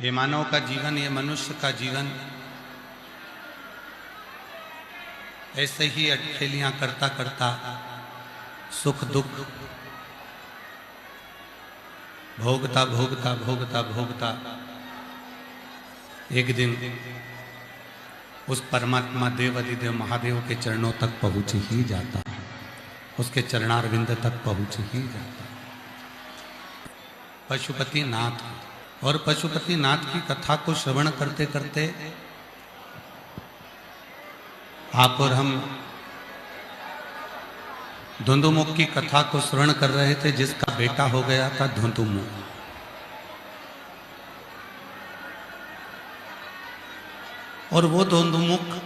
ये मानव का जीवन, ये मनुष्य का जीवन ऐसे ही अटखेलियां करता करता सुख दुख भोगता भोगता भोगता भोगता एक दिन उस परमात्मा देव अधिदेव महादेव के चरणों तक पहुंच ही जाता है, उसके चरणारविंद तक पहुंच ही जाता है। पशुपति नाथ और पशुपति नाथ की कथा को श्रवण करते करते आप और हम धुंधुमुख की कथा को श्रवण कर रहे थे, जिसका बेटा हो गया था धुंधुमुख। और वो धुंधुमुख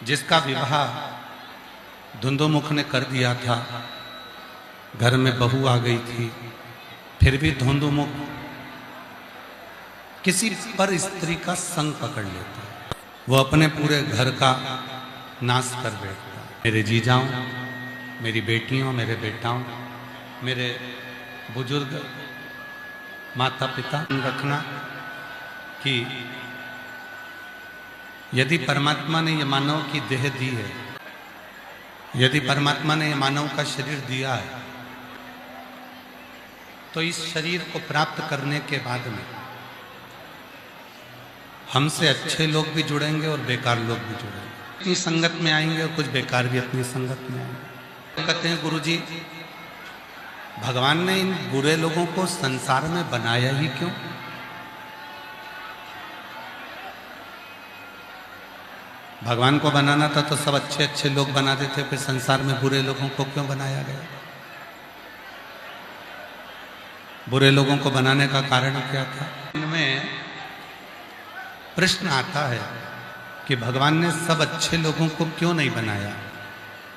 जिसका विवाह धुंधुमुख ने कर दिया था, घर में बहू आ गई थी, फिर भी धुंधुमुख किसी पर स्त्री का संग पकड़ लेता, वो अपने पूरे घर का नाश कर बैठता। मेरे जीजाओं, मेरी बेटियों, मेरे बेटाओं, मेरे बुजुर्ग माता पिता, रखना कि यदि परमात्मा ने ये मानव की देह दी है, यदि परमात्मा ने ये मानव का शरीर दिया है, तो इस शरीर को प्राप्त करने के बाद में हमसे अच्छे लोग भी जुड़ेंगे और बेकार लोग भी जुड़ेंगे। अपनी संगत में आएंगे और कुछ बेकार भी अपनी संगत में आएंगे। कहते हैं गुरुजी, भगवान ने इन बुरे लोगों को संसार में बनाया ही क्यों? भगवान को बनाना था तो सब अच्छे अच्छे लोग बना देते, फिर संसार में बुरे लोगों को क्यों बनाया गया? बुरे लोगों को बनाने का कारण क्या था? इनमें प्रश्न आता है कि भगवान ने सब अच्छे लोगों को क्यों नहीं बनाया,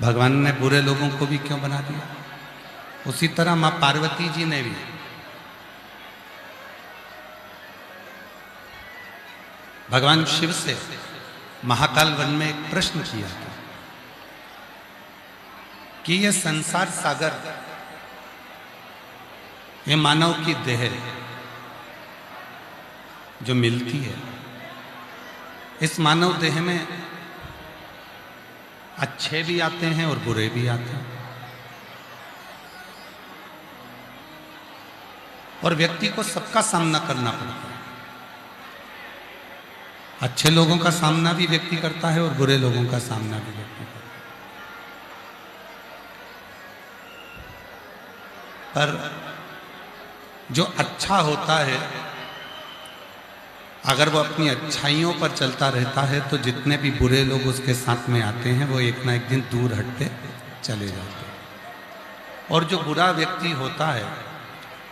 भगवान ने बुरे लोगों को भी क्यों बना दिया? उसी तरह मां पार्वती जी ने भी भगवान शिव से महाकाल वन में एक प्रश्न किया था कि यह संसार सागर, ये मानव की देह जो मिलती है, इस मानव देह में अच्छे भी आते हैं और बुरे भी आते हैं, और व्यक्ति को सबका सामना करना पड़ता है। अच्छे लोगों का सामना भी व्यक्ति करता है और बुरे लोगों का सामना भी व्यक्ति करता है। पर जो अच्छा होता है, अगर वो अपनी अच्छाइयों पर चलता रहता है तो जितने भी बुरे लोग उसके साथ में आते हैं वो एक ना एक दिन दूर हटते चले जाते हैं। और जो बुरा व्यक्ति होता है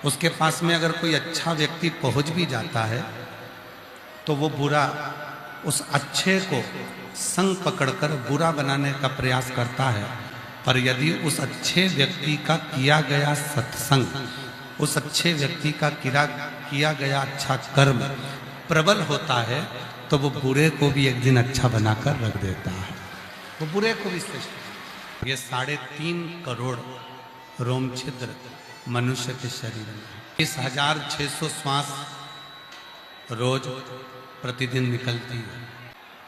उसके पास में अगर कोई अच्छा व्यक्ति पहुंच भी जाता है तो वो बुरा उस अच्छे को संग पकड़कर बुरा बनाने का प्रयास करता है। पर यदि उस अच्छे व्यक्ति का किया गया सत्संग, उस अच्छे व्यक्ति का किया गया अच्छा कर्म प्रबल होता है तो वो बुरे को भी एक दिन अच्छा बनाकर रख देता है, वो बुरे को भी श्रेष्ठ। ये 3.5 करोड़ रोम छिद्र मनुष्य के शरीर में 21,600 श्वास रोज प्रतिदिन निकलती है।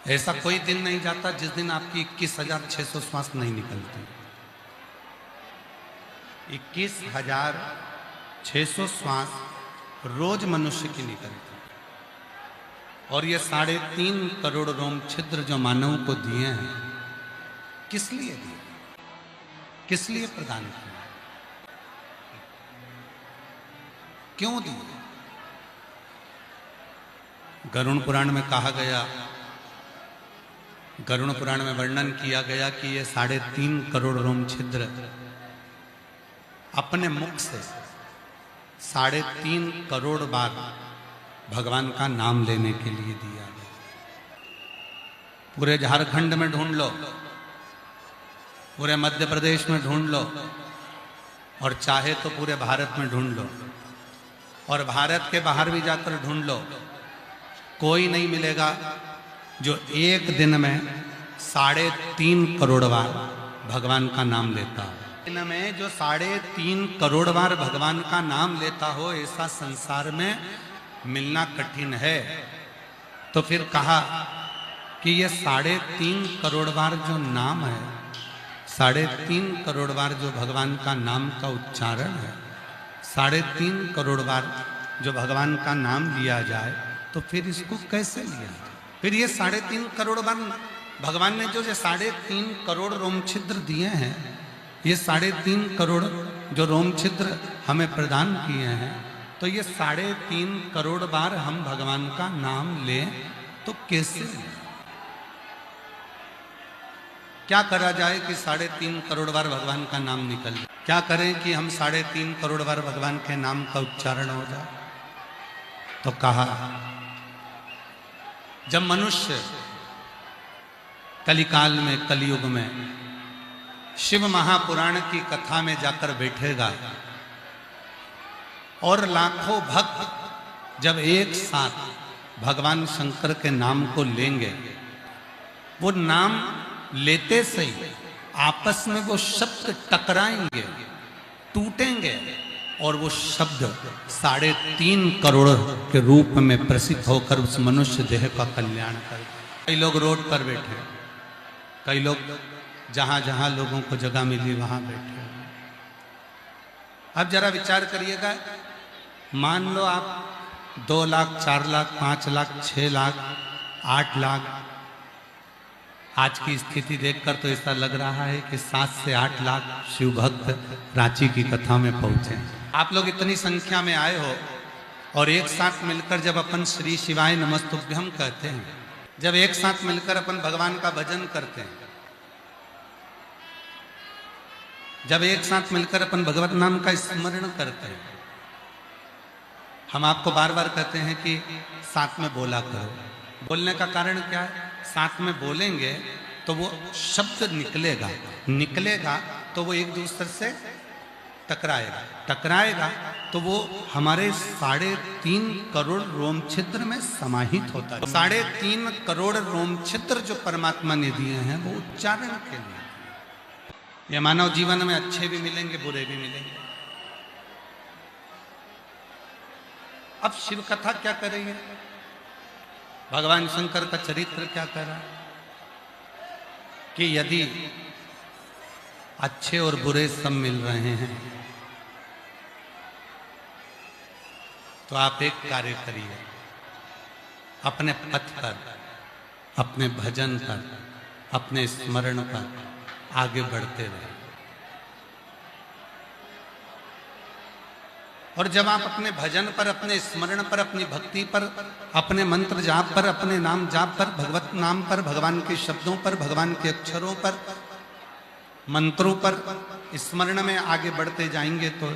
ऐसा कोई दिन नहीं जाता जिस दिन आपकी 21,600 श्वास नहीं निकलती। 21,600 श्वास रोज मनुष्य की निकलती। और ये 3.5 करोड़ रोम छिद्र जो मानव को दिए हैं, किस लिए दिए, किस लिए प्रदान किए, क्यों दिए? गरुड़ पुराण में कहा गया, गरुड़ पुराण में वर्णन किया गया कि ये 3.5 करोड़ रोम छिद्र अपने मुख से 3.5 करोड़ बार भगवान का नाम लेने के लिए दिया गया। पूरे झारखंड में ढूंढ लो, पूरे मध्य प्रदेश में ढूंढ लो, और चाहे तो पूरे भारत में ढूंढ लो, और भारत के बाहर भी जाकर ढूंढ लो, कोई नहीं मिलेगा जो एक दिन में 3.5 करोड़ बार भगवान का नाम लेता हो। दिन में जो 3.5 करोड़ बार भगवान का नाम लेता हो, ऐसा संसार में मिलना कठिन है। तो फिर कहा कि ये 3.5 करोड़ बार जो नाम है, 3.5 करोड़ बार जो भगवान का नाम का उच्चारण है, 3.5 करोड़ बार जो भगवान का नाम लिया जाए, तो फिर इसको कैसे लिया जाए? फिर ये 3.5 करोड़ बार भगवान ने जो 3.5 करोड़ रोम छिद्र दिए हैं, ये 3.5 करोड़ जो रोम छिद्र हमें प्रदान किए हैं, तो ये 3.5 करोड़ बार हम भगवान का नाम लें तो कैसे लें? क्या करा जाए कि 3.5 करोड़ बार भगवान का नाम निकल जाए? क्या करें कि हम 3.5 करोड़ बार भगवान के नाम का उच्चारण हो जाए? तो कहा, जब मनुष्य कलिकाल में, कलयुग में शिव महापुराण की कथा में जाकर बैठेगा और लाखों भक्त जब एक साथ भगवान शंकर के नाम को लेंगे, वो नाम लेते से ही आपस में वो शब्द टकराएंगे, टूटेंगे और वो शब्द 3.5 करोड़ के रूप में प्रसिद्ध होकर उस मनुष्य देह का कल्याण कर। कई लोग रोड पर बैठे, कई लोग जहां जहां लोगों को जगह मिली वहां बैठे। अब जरा विचार करिएगा, मान लो आप 2 लाख, 4 लाख, 5 लाख, 6 लाख, 8 लाख, आज की स्थिति देखकर तो ऐसा लग रहा है कि 7 से 8 लाख शिव भक्त रांची की कथा में पहुंचे। आप लोग इतनी संख्या में आए हो और एक साथ मिलकर जब अपन श्री शिवाय नमस्तुभ्यम कहते हैं, जब एक साथ मिलकर अपन भगवान का भजन करते हैं, जब एक साथ मिलकर अपन भगवत नाम का स्मरण करते हैं, हम आपको बार बार कहते हैं कि साथ में बोला करो। बोलने का कारण क्या है? साथ में बोलेंगे तो वो शब्द निकलेगा, निकलेगा तो वो एक दूसरे से टकराएगा, टकराएगा तो वो हमारे 3.5 करोड़ रोम छिद्र में समाहित होता है। 3.5 करोड़ रोम छिद्र जो परमात्मा ने दिए हैं वो उच्चारण के लिए। ये मानव जीवन में अच्छे भी मिलेंगे, बुरे भी मिलेंगे। अब शिव कथा क्या करेंगे? भगवान शंकर का चरित्र क्या कर रहा है कि यदि अच्छे और बुरे सब मिल रहे हैं तो आप एक कार्य करिए, अपने पथ पर, अपने भजन पर, अपने स्मरण पर आगे बढ़ते रहे। और जब आप अपने भजन पर, अपने स्मरण पर, अपनी भक्ति पर, अपने मंत्र जाप पर, अपने नाम जाप पर, भगवत नाम पर, भगवान के शब्दों पर, भगवान के अक्षरों पर, मंत्रों पर, स्मरण में आगे बढ़ते जाएंगे तो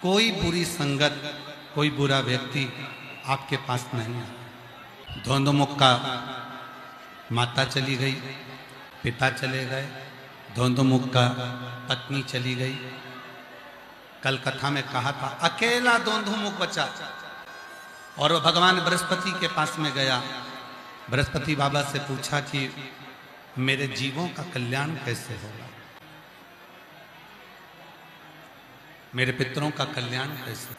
कोई बुरी संगत, कोई बुरा व्यक्ति आपके पास नहीं है। धोंधमुख का माता चली गई, पिता चले गए, धोंधमुख का पत्नी चली गई। कल कथा में कहा था अकेला धोंधमुख बचा और वो भगवान बृहस्पति के पास में गया। बृहस्पति बाबा से पूछा कि मेरे जीवों का कल्याण कैसे होगा, मेरे पितरों का कल्याण कैसे,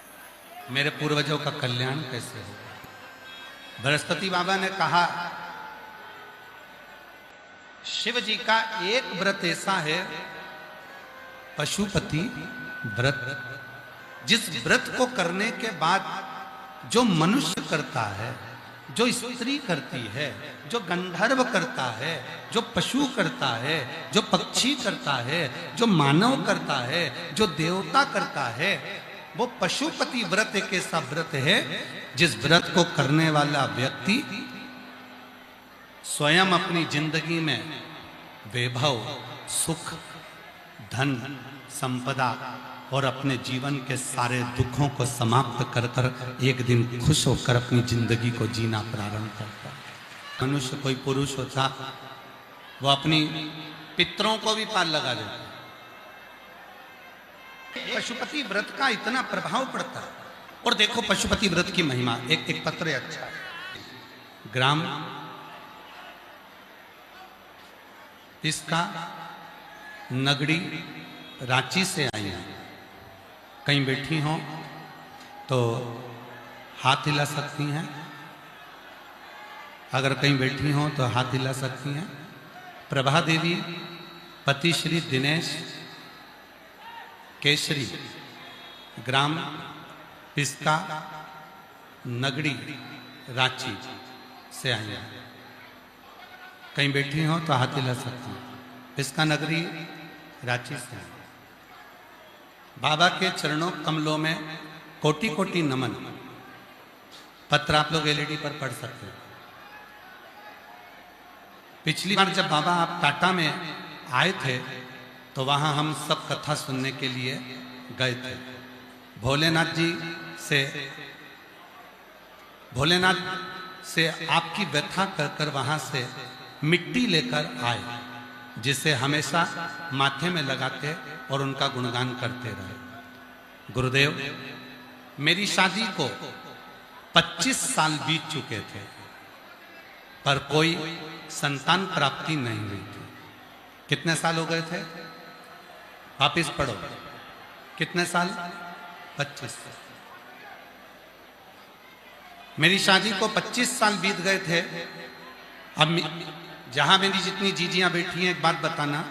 मेरे पूर्वजों का कल्याण कैसे होगा। बृहस्पति बाबा ने कहा शिव जी का एक व्रत ऐसा है, पशुपति व्रत, जिस व्रत को करने के बाद जो मनुष्य करता है, जो स्त्री करती है, जो गंधर्व करता है, जो पशु करता है, जो पक्षी करता है, जो मानव करता है, जो देवता करता है, वो पशुपति व्रत एक ऐसा व्रत है जिस व्रत को करने वाला व्यक्ति स्वयं अपनी जिंदगी में वैभव, सुख, धन, संपदा और अपने जीवन के सारे दुखों को समाप्त कर कर एक दिन खुश होकर अपनी जिंदगी को जीना प्रारंभ करता है। मनुष्य कोई पुरुष होता वो अपनी पितरों को भी पार लगा देता। पशुपति व्रत का इतना प्रभाव पड़ता है। और देखो पशुपति व्रत की महिमा, एक पत्र अच्छा है। ग्राम इसका नगरी रांची से आई हैं, कहीं बैठी हों तो हाथ हिला सकती हैं। अगर कहीं बैठी हों तो हाथ हिला सकती हैं। प्रभा देवी, पति श्री दिनेश केसरी, ग्राम पिस्का, नगड़ी, रांची से आई हैं। कहीं बैठी हो तो हाथ हिला सकती हैं। पिस्का नगरी, रांची से। बाबा के चरणों कमलों में कोटि कोटि नमन। पत्र आप लोग एलईडी पर पढ़ सकते हैं। पिछली बार जब बाबा आप टाटा में आए थे तो वहां हम सब कथा सुनने के लिए गए थे। भोलेनाथ से आपकी व्यथा कर वहां से मिट्टी लेकर आए, जिसे हमेशा माथे में लगाते और उनका गुणगान करते रहे। गुरुदेव, मेरी शादी को 25 साल बीत चुके थे पर कोई संतान प्राप्ति नहीं हुई थी। कितने साल हो गए थे? वापिस पढ़ो। कितने साल? 25। मेरी शादी को 25 साल बीत गए थे। अब जहां मेरी जितनी जीजियां बैठी हैं, एक बात बताना,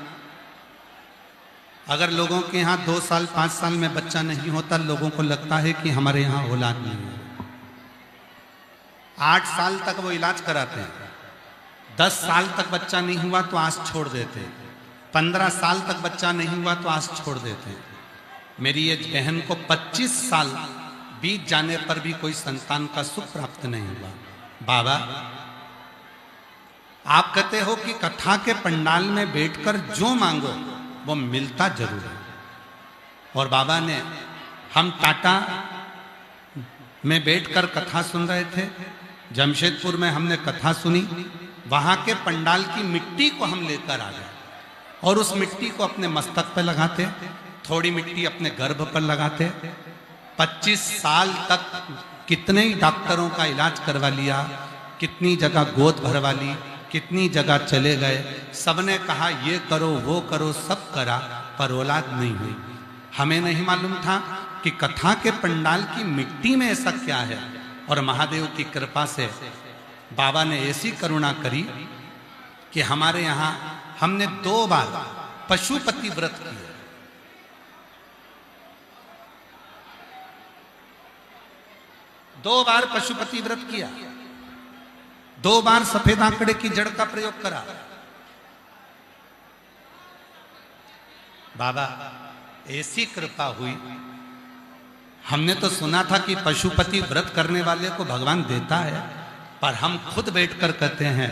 अगर लोगों के यहाँ 2 साल 5 साल में बच्चा नहीं होता, लोगों को लगता है कि हमारे यहाँ औलाद नहीं है। 8 साल तक वो इलाज कराते हैं। 10 साल तक बच्चा नहीं हुआ तो आस छोड़ देते हैं। 15 साल तक बच्चा नहीं हुआ तो आस छोड़ देते हैं। मेरी ये बहन को 25 साल बीत जाने पर भी कोई संतान का सुख प्राप्त नहीं हुआ। बाबा, आप कहते हो कि कथा के पंडाल में बैठकर जो मांगो वो मिलता जरूर है। और बाबा ने, हम टाटा में बैठकर कथा सुन रहे थे, जमशेदपुर में हमने कथा सुनी, वहां के पंडाल की मिट्टी को हम लेकर आ गए और उस मिट्टी को अपने मस्तक पर लगाते, थोड़ी मिट्टी अपने गर्भ पर लगाते। 25 साल तक कितने ही डॉक्टरों का इलाज करवा लिया, कितनी जगह गोद भरवा ली, कितनी जगह चले गए, सबने कहा ये करो वो करो, सब करा, पर औलाद नहीं हुई। हमें नहीं मालूम था कि कथा के पंडाल की मिट्टी में ऐसा क्या है। और महादेव की कृपा से बाबा ने ऐसी करुणा करी कि हमारे यहाँ हमने 2 बार पशुपति व्रत किया। 2 बार पशुपति व्रत किया, 2 बार सफेद आंकड़े की जड़ का प्रयोग करा। बाबा, ऐसी कृपा हुई। हमने तो सुना था कि पशुपति व्रत करने वाले को भगवान देता है, पर हम खुद बैठकर कहते हैं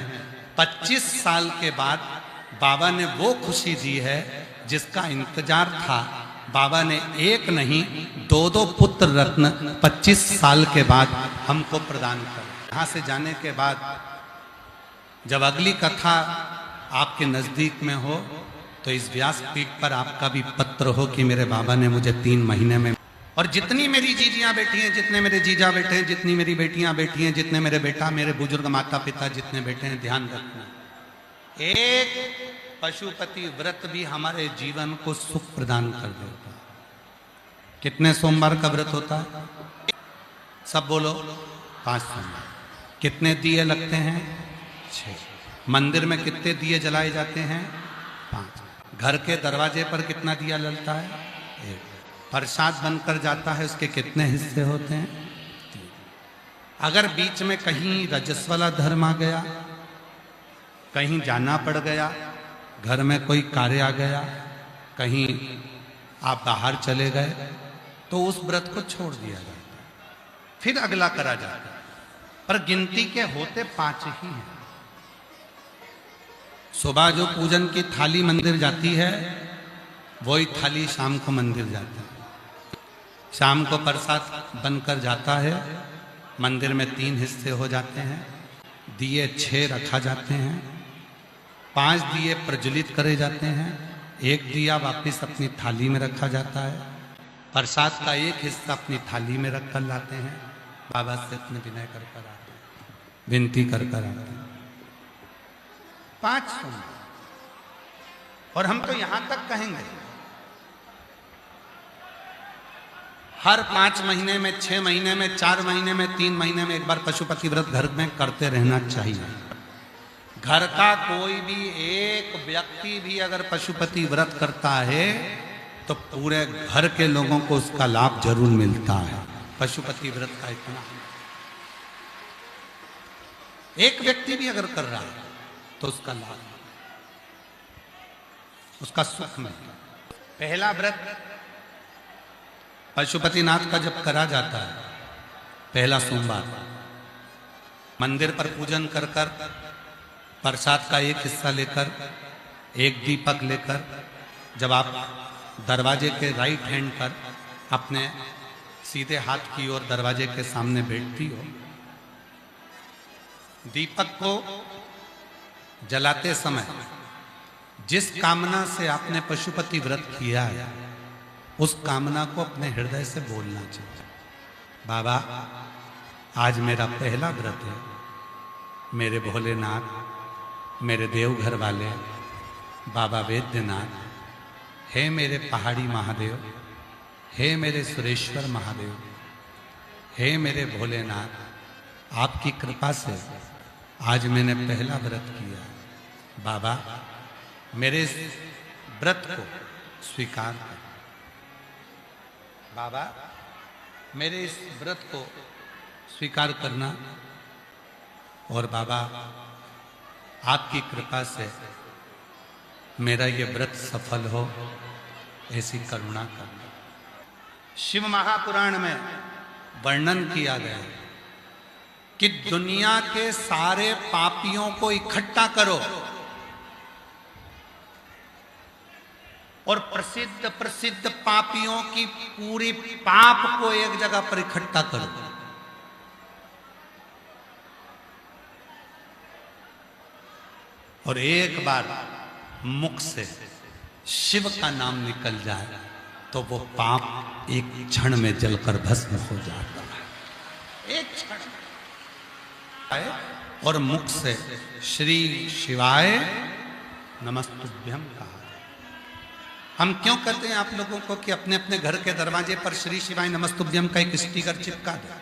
25 साल के बाद बाबा ने वो खुशी दी है जिसका इंतजार था। बाबा ने एक नहीं 2 पुत्र रत्न 25 साल के बाद हमको प्रदान कर। यहाँ से जाने के बाद जब अगली कथा आपके नजदीक में हो तो इस व्यासपीठ पर आपका भी पत्र हो कि मेरे बाबा ने मुझे 3 महीने में। और जितनी मेरी जीजियां बैठी हैं, जितने मेरे जीजा बैठे हैं, जितनी मेरी बेटियां बैठी हैं, जितने मेरे बेटा, मेरे बुजुर्ग माता पिता जितने बैठे हैं, ध्यान रखना, एक पशुपति व्रत भी हमारे जीवन को सुख प्रदान कर देता है। कितने सोमवार का व्रत होता है? सब बोलो। 5 सोमवार। कितने दिए लगते हैं? 6। मंदिर में कितने दिए जलाए जाते हैं? 5। घर के दरवाजे पर कितना दिया जलता है? 1। प्रसाद बनकर जाता है, उसके कितने हिस्से होते हैं? 3। अगर बीच में कहीं रजस्वला धर्म आ गया, कहीं जाना पड़ गया, घर में कोई कार्य आ गया, कहीं आप बाहर चले गए, तो उस व्रत को छोड़ दिया जाता है, फिर अगला करा जाता है। पर गिनती के होते 5 ही हैं। सुबह जो पूजन की थाली मंदिर जाती है, वही थाली शाम को मंदिर जाती है। शाम को प्रसाद बनकर जाता है, मंदिर में 3 हिस्से हो जाते हैं, दिए 6 रखा जाते हैं, 5 दिए प्रज्वलित करे जाते हैं, 1 दिया वापस अपनी थाली में रखा जाता है, प्रसाद का 1 हिस्सा अपनी थाली में रख कर लाते हैं, बाबा से अपने विनय कर कर आते हैं, विनती कर कर आते हैं। 5 सोमवार। और हम तो यहां तक कहेंगे, हर 5 महीने में, 6 महीने में, 4 महीने में, 3 महीने में एक बार पशुपति व्रत घर में करते रहना चाहिए। घर का कोई भी एक व्यक्ति भी अगर पशुपति व्रत करता है तो पूरे घर के लोगों को उसका लाभ जरूर मिलता है। पशुपति व्रत का इतना, एक व्यक्ति भी अगर कर रहा है तो उसका लाभ, उसका सुख मिलता। पहला व्रत पशुपतिनाथ का जब करा जाता है, पहला सोमवार, मंदिर पर पूजन कर कर प्रसाद का एक हिस्सा लेकर, एक दीपक लेकर, जब आप दरवाजे के राइट हैंड पर अपने सीधे हाथ की ओर दरवाजे के सामने बैठती हो, दीपक को जलाते समय जिस कामना से आपने पशुपति व्रत किया है उस कामना को अपने हृदय से बोलना चाहिए। बाबा, आज मेरा पहला व्रत है, मेरे भोलेनाथ, मेरे देवघर वाले बाबा वैद्यनाथ, हे मेरे पहाड़ी महादेव, हे मेरे सुरेश्वर महादेव, हे मेरे भोलेनाथ, आपकी कृपा से आज मैंने पहला व्रत किया। बाबा, मेरे इस व्रत को स्वीकार कर। बाबा, मेरे इस व्रत को स्वीकार करना, और बाबा आपकी कृपा से मेरा ये व्रत सफल हो, ऐसी करुणा करना। शिव महापुराण में वर्णन किया गया है कि दुनिया के सारे पापियों को इकट्ठा करो और प्रसिद्ध प्रसिद्ध पापियों की पूरी पाप को एक जगह पर इकट्ठा करो, और एक बार मुख से शिव का नाम निकल जाए तो वो पाप एक क्षण में जलकर भस्म हो जाता है। एक क्षण। और मुख से श्री शिवाय नमस्तुभ्यं कहा। हम क्यों कहते हैं आप लोगों को कि अपने अपने घर के दरवाजे पर श्री शिवाय नमस्तुभ्यं का एक स्टिकर चिपका दो,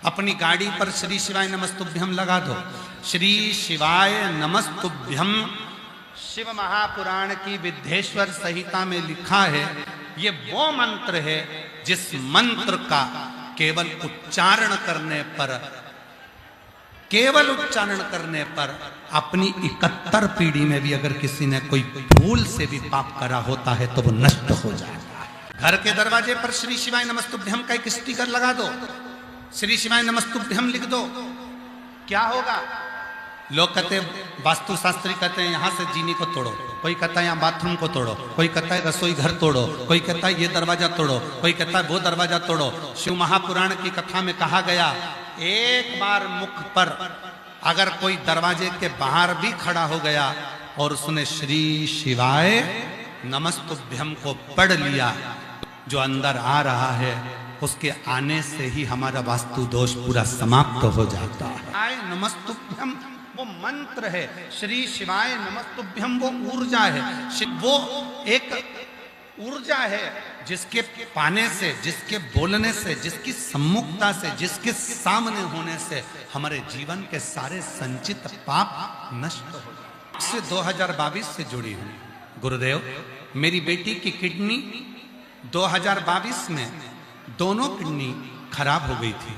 अपनी गाड़ी पर श्री शिवाय नमस्तुभ्यं लगा दो। श्री शिवाय नमस्तुभ्यं शिव महापुराण की विद्धेश्वर संहिता में लिखा है। ये वो मंत्र है जिस मंत्र का केवल उच्चारण करने पर अपनी 71 पीढ़ी में भी अगर किसी ने कोई भूल से भी पाप करा होता है तो वो नष्ट हो जाता है। घर के दरवाजे पर श्री शिवाय नमस्तुभ्यं का एक स्टिकर लगा दो, श्री शिवाय नमस्तुभ्यं लिख दो। क्या होगा? लोग कहते हैं, वास्तुशास्त्री कहते हैं यहां से जीनी को तोड़ो, कोई कहता है यहाँ बाथरूम को तोड़ो, कोई कहता है रसोई घर तोड़ो, कोई कहता है ये दरवाजा तोड़ो, कोई कहता है वो दरवाजा तोड़ो। शिव महापुराण की कथा में कहा गया, एक बार मुख पर अगर कोई दरवाजे के बाहर भी खड़ा हो गया और उसने श्री शिवाय नमस्तुभ्यं को पढ़ लिया, जो अंदर आ रहा है उसके आने से ही हमारा वास्तु दोष पूरा समाप्त हो जाता है। नमस्तुभ्यं वो मंत्र है, श्री शिवाय नमस्तुभ्यं वो ऊर्जा है, वो एक ऊर्जा है जिसके पाने से, जिसके बोलने से, जिसकी सम्मुखता से, जिसके सामने होने से हमारे जीवन के सारे संचित पाप नष्ट हो जाते। से 2022 से जुड़ी हूँ। गुरुदेव, मेरी बेटी की किडनी 2022 में दोनों किडनी खराब हो गई थी,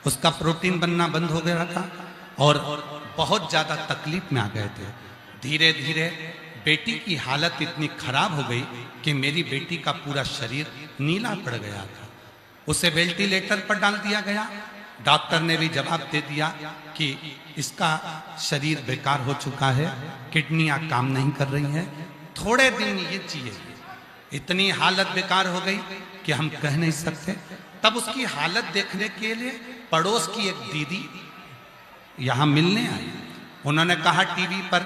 उसका प्रोटीन बनना बंद हो गया था और बहुत ज्यादा तकलीफ में आ गए थे। धीरे धीरे बेटी की हालत इतनी खराब हो गई कि मेरी बेटी का पूरा शरीर नीला पड़ गया था। उसे वेंटिलेटर पर डाल दिया गया। डॉक्टर ने भी जवाब दे दिया कि इसका शरीर बेकार हो चुका है, किडनियां काम नहीं कर रही हैं, थोड़े दिन ये जिए। इतनी हालत बेकार हो गई कि हम कह नहीं सकते। तब उसकी हालत देखने के लिए पड़ोस की एक दीदी यहाँ मिलने आई। उन्होंने कहा टीवी पर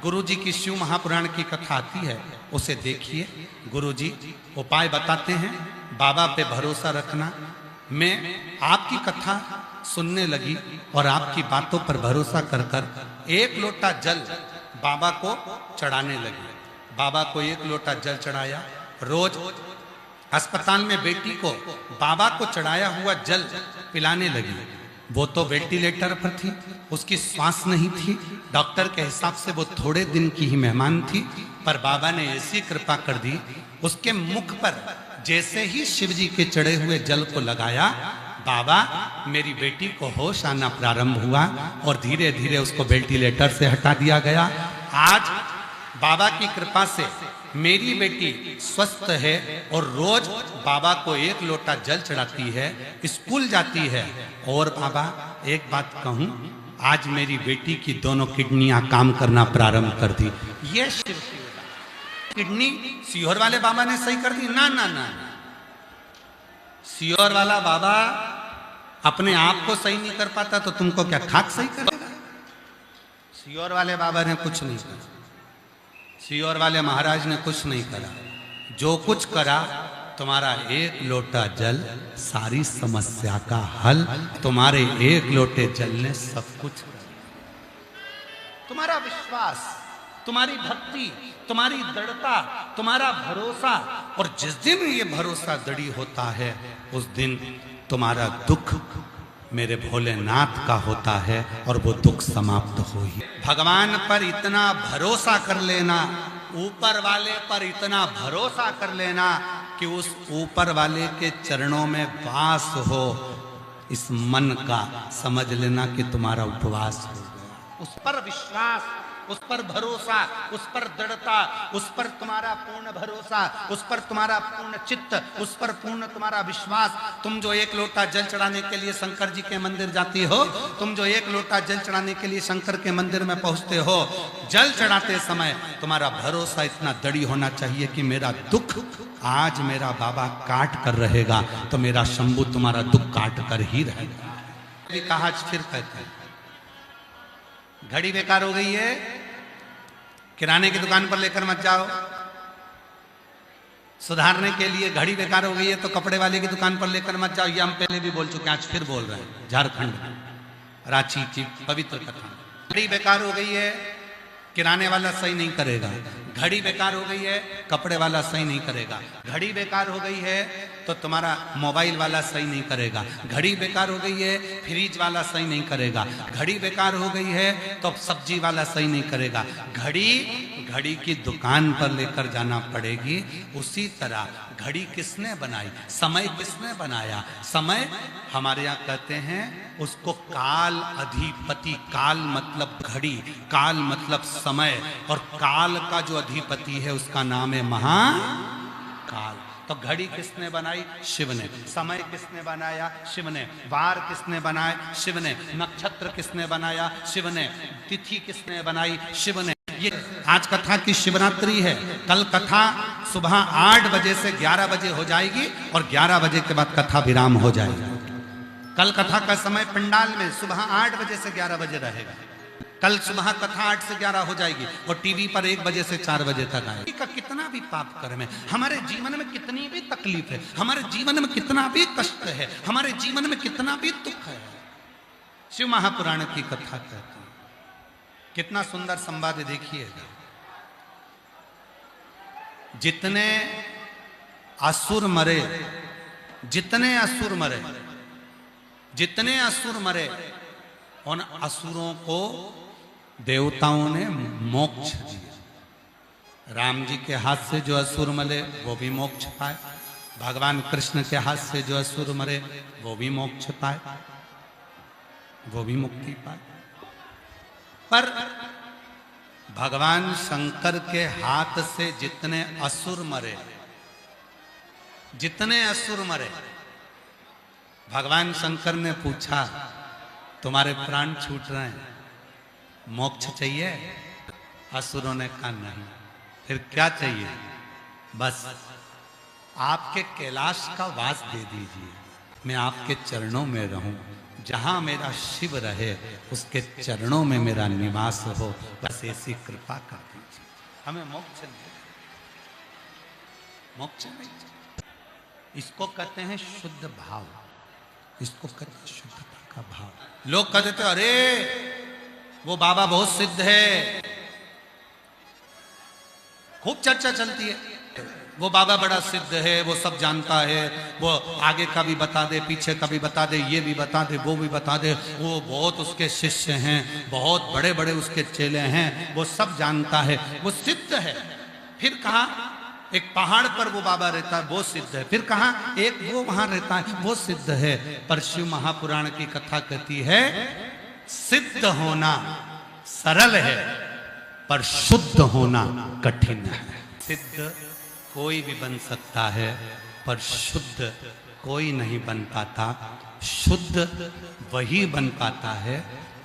गुरुजी की शिव महापुराण की कथा आती है, उसे देखिए, गुरुजी उपाय बताते हैं, बाबा पे भरोसा रखना। मैं आपकी कथा सुनने लगी और आपकी बातों पर भरोसा कर कर 1 लोटा जल बाबा को चढ़ाने लगी। बाबा को 1 लोटा जल चढ़ाया। रोज अस्पताल में बेटी को बाबा को चढ़ाया हुआ जल पिलाने लगी। वो तो वेंटिलेटर पर थी, उसकी सांस नहीं थी, डॉक्टर के हिसाब से वो थोड़े दिन की ही मेहमान थी, पर बाबा ने ऐसी कृपा कर दी, उसके मुख पर जैसे ही शिव जी के चढ़े हुए जल को लगाया, बाबा मेरी बेटी को होश आना प्रारंभ हुआ और धीरे धीरे उसको वेंटिलेटर से हटा दिया गया। आज बाबा की कृपा से मेरी बेटी स्वस्थ है और रोज बाबा को 1 लोटा जल चढ़ाती है, स्कूल जाती है। और बाबा एक बात कहूं, आज मेरी बेटी की दोनों किडनियां काम करना प्रारंभ कर दी। ये शिव की किडनी सीहोर वाले बाबा ने सही कर दी? ना ना ना, सीहोर वाला बाबा अपने आप को सही नहीं कर पाता तो तुमको क्या खाक सही करेगा? सीहोर वाले बाबा ने कुछ नहीं करा, सीहोर वाले महाराज ने कुछ नहीं करा। जो कुछ करा, तुम्हारा 1 लोटा जल सारी समस्या का हल, तुम्हारे 1 लोटे जल ने सब कुछ। तुम्हारा विश्वास, तुम्हारी भक्ति, तुम्हारी दृढ़ता, तुम्हारा भरोसा, और जिस दिन ये भरोसा दृढ़ होता है उस दिन तुम्हारा दुख मेरे भोलेनाथ का होता है और वो दुख समाप्त हो ही। भगवान पर इतना भरोसा कर लेना, ऊपर वाले पर इतना भरोसा कर लेना कि उस ऊपर वाले के चरणों में वास हो, इस मन का समझ लेना कि तुम्हारा उपवास हो गया। उस पर विश्वास, उस पर भरोसा, उस पर दृढ़ता, उस पर तुम्हारा पूर्ण भरोसा, उस पर तुम्हारा पूर्ण चित्त, उस पर पूर्ण तुम्हारा विश्वास। तुम जो 1 लोटा जल चढ़ाने के लिए शंकर जी के मंदिर जाती हो, तुम जो 1 लोटा जल चढ़ाने के लिए शंकर के मंदिर में पहुंचते हो, जल चढ़ाते समय तुम्हारा भरोसा इतना दृढ़ होना चाहिए कि मेरा दुख आज मेरा बाबा काट कर रहेगा तो मेरा शंभू तुम्हारा दुख काट कर ही रहेगा। कहा फिर कहते हैं, घड़ी बेकार हो गई है, किराने की दुकान पर लेकर मत जाओ। सुधारने के लिए घड़ी बेकार हो गई है तो कपड़े वाले की दुकान पर लेकर मत जाओ। ये हम पहले भी बोल चुके हैं, आज फिर बोल रहे हैं। झारखंड रांची की पवित्र कथा, घड़ी बेकार हो गई है, किराने वाला सही नहीं करेगा। घड़ी बेकार हो गई है, कपड़े वाला सही नहीं करेगा। घड़ी बेकार हो गई है तो तुम्हारा मोबाइल वाला सही नहीं करेगा। घड़ी बेकार हो गई है, फ्रिज वाला सही नहीं करेगा। घड़ी बेकार हो गई है तो सब्जी वाला सही नहीं करेगा। घड़ी की दुकान पर लेकर जाना पड़ेगी। उसी तरह घड़ी किसने बनाई, समय किसने बनाया? समय हमारे यहाँ कहते हैं उसको काल अधिपति, काल मतलब घड़ी, काल मतलब समय, और काल का जो अधिपति है उसका नाम है महाकाल। तो घड़ी किसने बनाई? शिव ने। समय किसने बनाया? शिव ने। वार किसने बनाए? शिव ने। नक्षत्र किसने बनाया? शिव ने। तिथि किसने बनाई? शिव ने। ये आज कथा की शिवरात्रि है, कल कथा सुबह 8 बजे से 11 बजे हो जाएगी और 11 बजे के बाद कथा विराम हो जाएगी। कल कथा का समय पंडाल में सुबह 8 बजे से 11 बजे रहेगा। कल सुबह कथा 8 से 11 हो जाएगी और टीवी पर 1 बजे से 4 बजे तक आएगी। का कितना भी पाप कर्म है, हमारे जीवन में कितनी भी तकलीफ है, हमारे जीवन में कितना भी कष्ट है, हमारे जीवन में कितना भी दुख है, शिव महापुराण की कथा कहती है। कितना सुंदर संवाद देखिएगा। जितने असुर मरे, जितने असुर मरे, जितने असुर मरे, उन असुरों को देवताओं ने मोक्ष दिया। राम जी के हाथ से जो असुर मरे वो भी मोक्ष पाए, भगवान कृष्ण के हाथ से जो असुर मरे वो भी मोक्ष पाए, वो भी मुक्ति पाए। पर भगवान शंकर के हाथ से जितने असुर मरे, जितने असुर मरे, भगवान शंकर ने पूछा तुम्हारे प्राण छूट रहे हैं, मोक्ष चाहिए? असुरों ने कहा नहीं। फिर क्या चाहिए? बस आपके कैलाश का वास दे दीजिए, मैं आपके चरणों में रहूं, जहां मेरा शिव रहे उसके चरणों में मेरा निवास हो, बस ऐसी कृपा कर दीजिए। हमें मोक्ष नहीं, मोक्ष नहीं। इसको कहते हैं शुद्ध भाव, इसको कहते हैं शुद्धता का भाव। लोग कहते थे अरे वो बाबा बहुत सिद्ध है, खूब चर्चा चलती है, वो बाबा बड़ा सिद्ध है, वो सब जानता है, वो आगे का भी बता दे, पीछे का भी बता दे, ये भी बता दे, वो भी बता दे, वो बहुत उसके शिष्य हैं, बहुत बड़े बड़े उसके चेले हैं, वो सब जानता है, वो सिद्ध है। फिर कहा एक पहाड़ पर वो बाबा रहता है, वो सिद्ध है। फिर कहा एक वो वहां रहता है, वो सिद्ध है। पर शिव महापुराण की कथा कहती है सिद्ध होना सरल है पर शुद्ध होना कठिन है। सिद्ध कोई भी बन सकता है पर शुद्ध कोई नहीं बन पाता। शुद्ध वही बन पाता है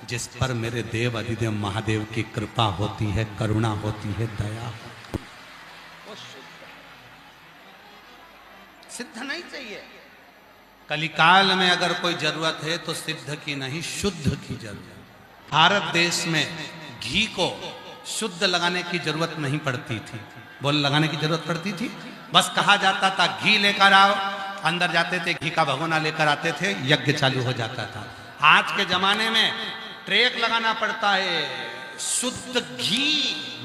जिस पर मेरे देव अधिदेव महादेव की कृपा होती है, करुणा होती है, दया। वो सिद्ध नहीं चाहिए। कलिकाल में अगर कोई जरूरत है तो सिद्ध की नहीं, शुद्ध की जरूरत। भारत देश में घी को शुद्ध लगाने की जरूरत नहीं पड़ती थी। बोल लगाने की जरूरत पड़ती थी? बस कहा जाता था घी लेकर आओ, अंदर जाते थे, घी का भगोना लेकर आते थे, यज्ञ चालू हो जाता था। आज के जमाने में ट्रेक लगाना पड़ता है। शुद्ध घी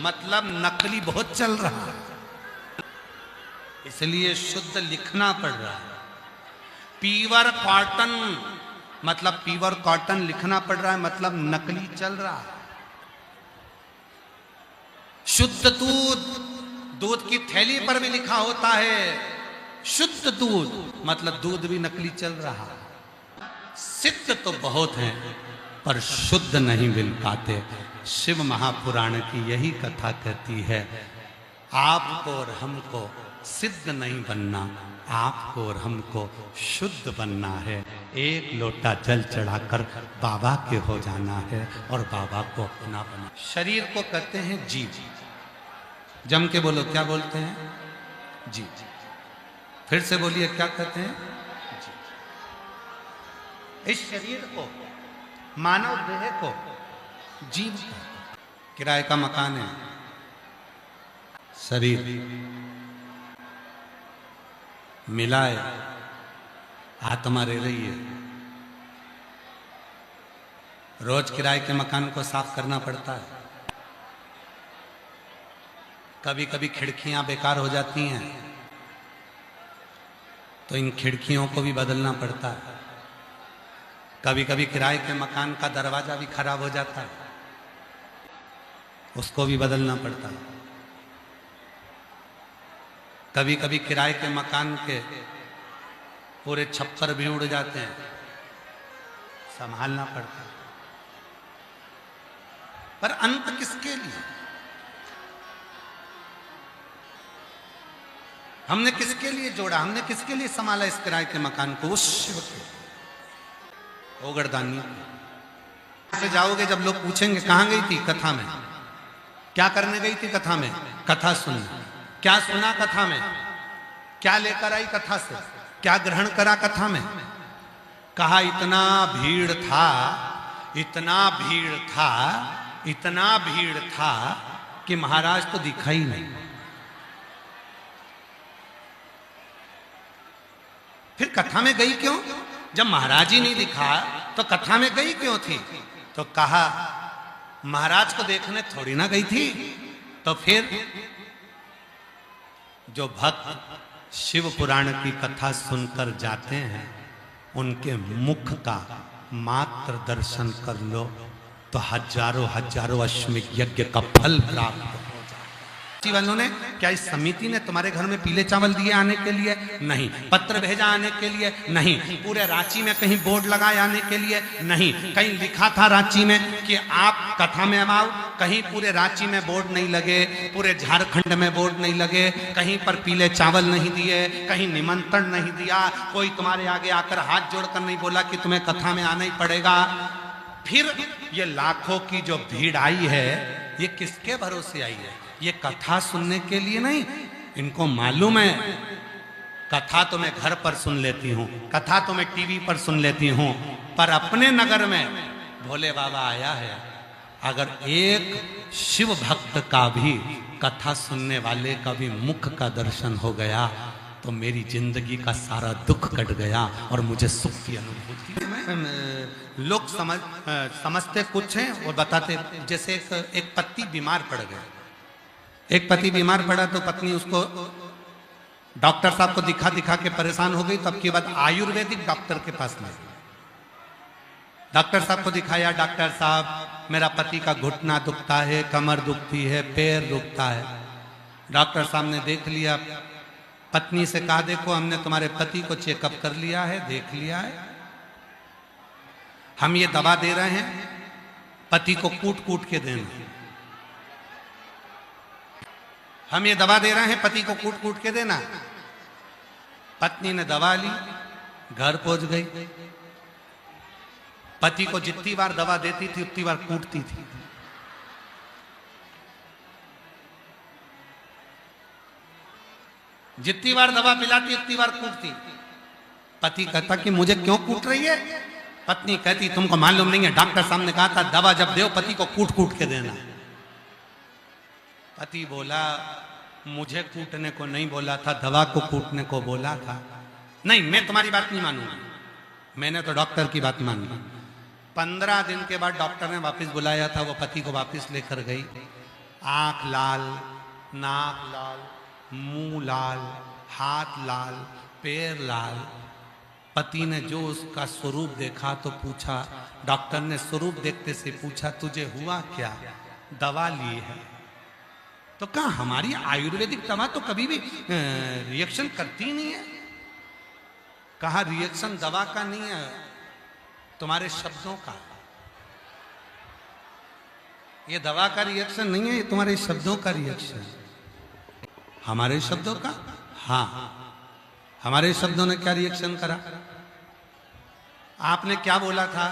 मतलब नकली बहुत चल रहा है, इसलिए शुद्ध लिखना पड़ रहा है। प्योर कॉटन मतलब प्योर कॉटन लिखना पड़ रहा है, मतलब नकली चल रहा है। शुद्ध दूध, दूध की थैली पर भी लिखा होता है शुद्ध दूध, मतलब दूध भी नकली चल रहा है। सिद्ध तो बहुत हैं पर शुद्ध नहीं मिल पाते। शिव महापुराण की यही कथा कहती है आपको और हमको सिद्ध नहीं बनना, आपको और हमको शुद्ध बनना है। एक लोटा जल चढ़ाकर बाबा के हो जाना है और बाबा को अपना बना। शरीर को कहते हैं जीव। जम के बोलो, क्या बोलते हैं? जीव। फिर से बोलिए, क्या कहते हैं? जीव। इस शरीर को, मानव देह को जीव। किराए का मकान है शरीर, मिलाए आत्मा रह रही है। रोज किराए के मकान को साफ करना पड़ता है। कभी कभी खिड़कियां बेकार हो जाती हैं तो इन खिड़कियों को भी बदलना पड़ता है। कभी कभी किराए के मकान का दरवाजा भी खराब हो जाता है, उसको भी बदलना पड़ता है। कभी कभी किराए के मकान के पूरे छप्पर भी उड़ जाते हैं, संभालना पड़ता है। पर अंत किसके लिए? हमने किसके लिए जोड़ा, हमने किसके लिए संभाला इस किराए के मकान को? उस शिव के, ओगरदानी से जाओगे, जब लोग पूछेंगे कहां गई थी कथा में, क्या करने गई थी कथा में? कथा सुनने। क्या सुना कथा में? क्या लेकर आई कथा से? क्या ग्रहण करा कथा में? कहा इतना भीड़ था, इतना भीड़ था, इतना भीड़ था कि महाराज तो दिखा ही नहीं। फिर कथा में गई क्यों? जब महाराज ही नहीं दिखा तो कथा में गई क्यों थी? तो कहा महाराज को देखने थोड़ी ना गई थी। तो फिर जो भक्त शिव पुराण की कथा सुनकर जाते हैं उनके मुख का मात्र दर्शन कर लो तो हजारों हजारों अश्वमेध यज्ञ का फल प्राप्त हो जाए। वालों ने क्या इस समिति ने तुम्हारे घर में पीले चावल दिए आने के लिए? नहीं। पत्र भेजा आने के लिए? नहीं। पूरे रांची में कहीं बोर्ड लगाए आने के लिए? नहीं। कहीं लिखा था रांची में कि आप कथा में आओ? कहीं पूरे रांची में बोर्ड नहीं लगे, पूरे झारखंड में बोर्ड नहीं लगे, कहीं पर पीले चावल नहीं दिए, कहीं निमंत्रण नहीं दिया, कोई तुम्हारे आगे आकर हाथ जोड़कर नहीं बोला कि तुम्हें कथा में आना ही पड़ेगा। फिर ये लाखों की जो भीड़ आई है ये किसके भरोसे आई है? ये कथा सुनने के लिए नहीं। इनको मालूम है कथा तो मैं घर पर सुन लेती हूँ, कथा तो मैं टीवी पर सुन लेती हूँ, पर अपने नगर में भोले बाबा आया है। अगर एक शिव भक्त का भी, कथा सुनने वाले का भी मुख का दर्शन हो गया तो मेरी जिंदगी का सारा दुख कट गया और मुझे सुख की अनुभूति। लोग समझते कुछ हैं और बताते, जैसे एक पति बीमार पड़ गया, एक पति बीमार पड़ा तो पत्नी उसको डॉक्टर साहब को दिखा दिखा के परेशान हो गई, तो अब की बात आयुर्वेदिक डॉक्टर के पास लाई। डॉक्टर साहब को दिखाया, डॉक्टर साहब मेरा पति का घुटना दुखता है, कमर दुखती है, पैर दुखता है। डॉक्टर साहब ने देख लिया, पत्नी से कहा देखो हमने तुम्हारे पति को चेकअप कर लिया है, देख लिया है, हम ये दवा दे रहे हैं, पति को कूट कूट के देना। हम ये दवा दे रहे हैं, पति को कूट कूट के देना। पत्नी ने दवा ली, घर पहुंच गई। पति को जितनी बार दवा देती थी उतनी बार कूटती थी। जितनी बार दवा पिलाती उतनी बार कूटती। पति कहता कि मुझे क्यों कूट रही है? पत्नी कहती तुमको मालूम नहीं है, डॉक्टर साहब ने कहा था दवा जब दो पति को कूट कूट के देना। पति बोला मुझे कूटने को नहीं बोला था, दवा को कूटने को बोला था। नहीं, मैं तुम्हारी बात नहीं मानूंगा, मैंने तो डॉक्टर की बात मान ली। 15 दिन के बाद डॉक्टर ने वापस बुलाया था, वो पति को वापस लेकर गई। आंख लाल, नाक लाल, मुंह लाल, हाथ लाल, पैर लाल। पति ने जो उसका स्वरूप देखा तो पूछा, डॉक्टर ने स्वरूप देखते से पूछा तुझे हुआ क्या? दवा ली है। तो कहा हमारी आयुर्वेदिक दवा तो कभी भी रिएक्शन करती नहीं है। कहा रिएक्शन दवा का नहीं है, तुम्हारे शब्दों का। ये दवा का रिएक्शन नहीं है, ये तुम्हारे शब्दों का रिएक्शन। हमारे शब्दों का? हाँ, हमारे शब्दों ने क्या रिएक्शन करा? आपने क्या बोला था?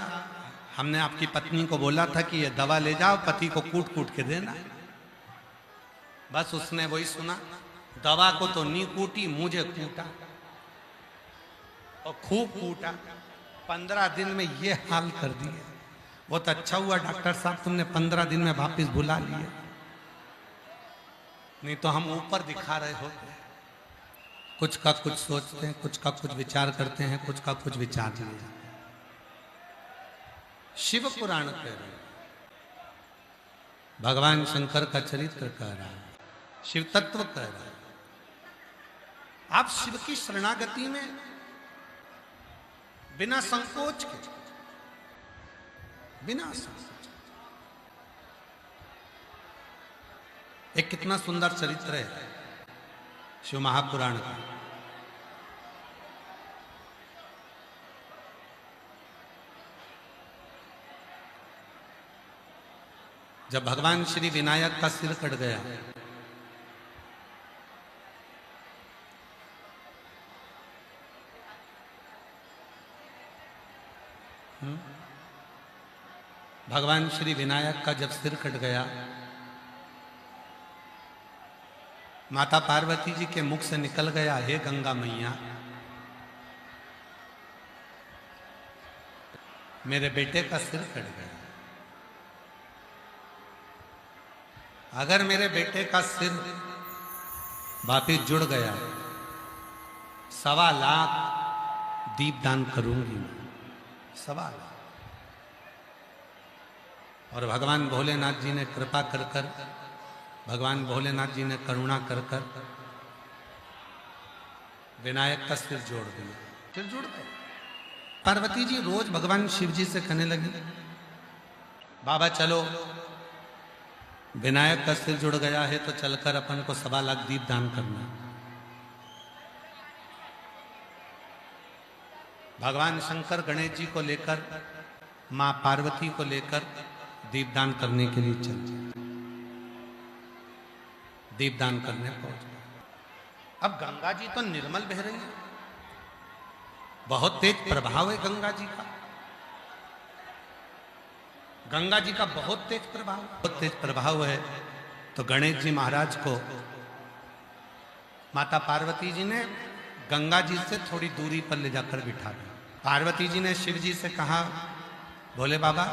हमने आपकी पत्नी को बोला था कि ये दवा ले जाओ, पति को कूट कूट के देना। बस उसने वही सुना, दवा को तो नहीं कूटी, मुझे कूटा और खूब कूटा। 15 दिन में ये हाल कर दिए। बहुत अच्छा हुआ डॉक्टर साहब तुमने 15 दिन में वापस बुला लिए, नहीं तो हम ऊपर दिखा रहे होते। कुछ का कुछ सोचते हैं, कुछ का कुछ विचार करते हैं, कुछ का कुछ विचार नहीं जाते। शिव पुराण कह रहे हैं, भगवान शंकर का चरित्र कह रहा है, शिव तत्व कह रहा है। आप शिव की शरणागति में बिना संकोच के, बिना संकोच। एक कितना सुंदर चरित्र है शिव महापुराण का। जब भगवान श्री विनायक का सिर कट गया, भगवान श्री विनायक का जब सिर कट गया, माता पार्वती जी के मुख से निकल गया, हे गंगा मैया, मेरे बेटे का सिर कट गया। अगर मेरे बेटे का सिर वापिस जुड़ गया, 1.25 लाख दीपदान करूंगी मैं, 1.25 लाख। और भगवान भोलेनाथ जी ने कृपा कर कर, भगवान भोलेनाथ जी ने करुणा कर कर विनायक का सिर जोड़ दिया, सिर जुड़ गया। पार्वती जी रोज भगवान शिव जी से कहने लगी, बाबा चलो, विनायक का सिर जुड़ गया है तो चलकर अपन को 1.25 लाख दीप दान करना। भगवान शंकर गणेश जी को लेकर, मां पार्वती को लेकर दीपदान करने के लिए चल दिए। दीपदान करने पहुंच गए। अब गंगा जी तो निर्मल बह रही है, बहुत तेज प्रभाव है गंगा जी का। गंगा जी का बहुत तेज प्रभाव है। तो गणेश जी महाराज को माता पार्वती जी ने गंगा जी से थोड़ी दूरी पर ले जाकर बिठा दिया। पार्वती जी ने शिव जी से कहा, भोले बाबा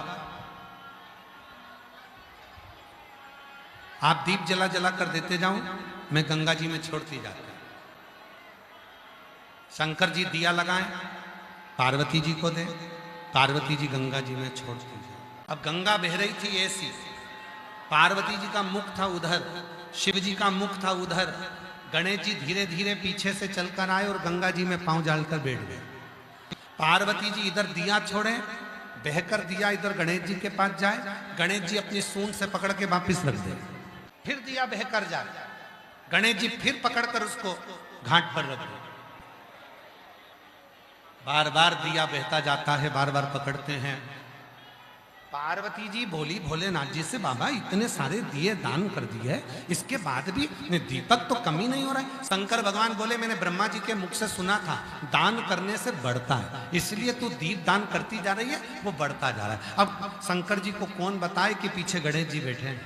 आप दीप जला जला कर देते जाओ, मैं गंगा जी में छोड़ती जाती। शंकर जी दिया लगाएं, पार्वती जी को दे, पार्वती जी गंगा जी में छोड़ती जाए। अब गंगा बह रही थी ऐसी, पार्वती जी का मुख था उधर, शिव जी का मुख था उधर, गणेश जी धीरे धीरे पीछे से चलकर आए और गंगा जी में पांव डालकर बैठ गए। पार्वती जी इधर दिया छोड़े, बहकर दिया इधर गणेश जी के पास जाए, गणेश जी अपनी सूंड से पकड़ के वापिस रख दे, फिर दिया बहकर जाए, गणेश जी फिर पकड़कर उसको घाट पर रख दे। बार बार दिया बहता जाता है, बार बार पकड़ते हैं। पार्वती जी बोली भोलेनाथ जी से, बाबा इतने सारे दिए दान कर दिए, इसके बाद भी दीपक तो कमी नहीं हो रहा है। शंकर भगवान बोले, मैंने ब्रह्मा जी के मुख से सुना था दान करने से बढ़ता है, इसलिए तू दीप दान करती जा रही है, वो बढ़ता जा रहा है। अब शंकर जी को कौन बताए कि पीछे गणेश जी बैठे हैं।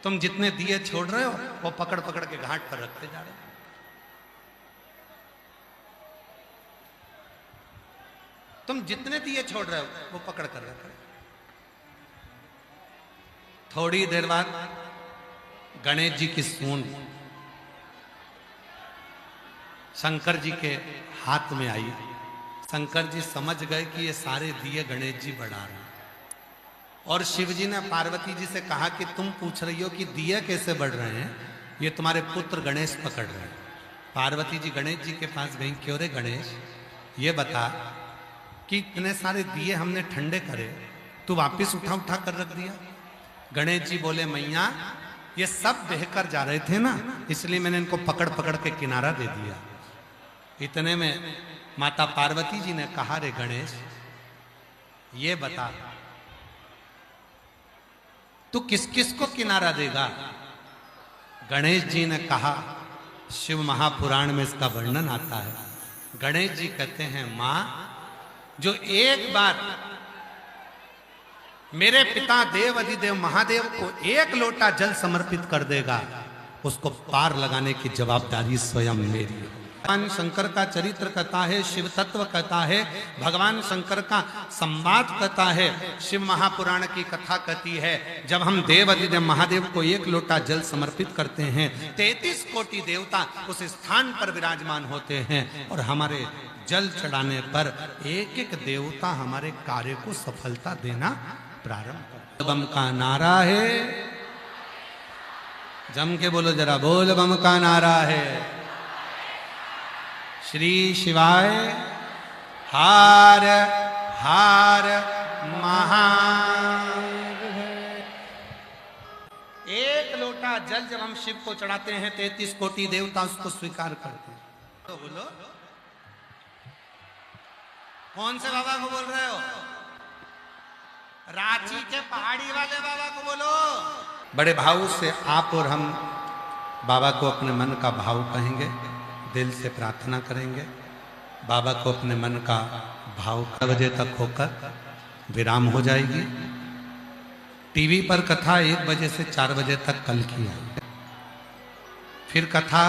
तुम जितने दिए छोड़ रहे हो वो पकड़ पकड़ के घाट पर रखते जा रहे हो। तुम जितने दिए छोड़ रहे हो वो पकड़ कर रख रहे हो। थोड़ी देर बाद गणेश जी की सूंड शंकर जी के हाथ में आई। शंकर जी समझ गए कि ये सारे दिए गणेश जी बढ़ा रहे हैं। और शिव जी ने पार्वती जी से कहा कि तुम पूछ रही हो कि दिए कैसे बढ़ रहे हैं, ये तुम्हारे पुत्र गणेश पकड़ रहे हैं। पार्वती जी गणेश जी के पास गई, क्यों रे गणेश, ये बता कि इतने सारे दिए हमने ठंडे करे, तू वापिस उठा उठा कर रख दिया। गणेश जी बोले, मैया ये सब बहकर जा रहे थे ना, इसलिए मैंने इनको पकड़ पकड़ के किनारा दे दिया। इतने में माता पार्वती जी ने कहा, रे गणेश ये बता तू किस किस को किनारा देगा। गणेश जी ने कहा, शिव महापुराण में इसका वर्णन आता है। गणेश जी कहते हैं, मां जो एक बार मेरे पिता देव अधिदेव महादेव को एक लोटा जल समर्पित कर देगा, उसको पार लगाने की जवाबदारी स्वयं मेरी है। भगवान शंकर का चरित्र कहता है, शिव तत्व कहता है, भगवान शंकर का संवाद कहता है, शिव महापुराण की कथा कहती है। जब हम देव अधिदेव महादेव को एक लोटा जल समर्पित करते हैं, 33 कोटि देवता उस स्थान पर विराजमान होते हैं और हमारे जल चढ़ाने पर एक एक देवता हमारे कार्य को सफलता देना प्रारंभ कर। बम का नारा है, जम के बोलो जरा, बोल बम का नारा है। श्री शिवाय हार हार महा। एक लोटा जल जब हम शिव को चढ़ाते हैं, 33 कोटि देवता उसको स्वीकार करते हैं। तो बोलो कौन से बाबा को बोल रहे हो? रांची के पहाड़ी वाले बाबा को बोलो। बड़े भाव से आप और हम बाबा को अपने मन का भाव कहेंगे, दिल से प्रार्थना करेंगे। बाबा को अपने मन का भाव 4 बजे तक होकर विराम हो जाएगी। टीवी पर कथा 1 बजे से 4 बजे तक कल की है। फिर कथा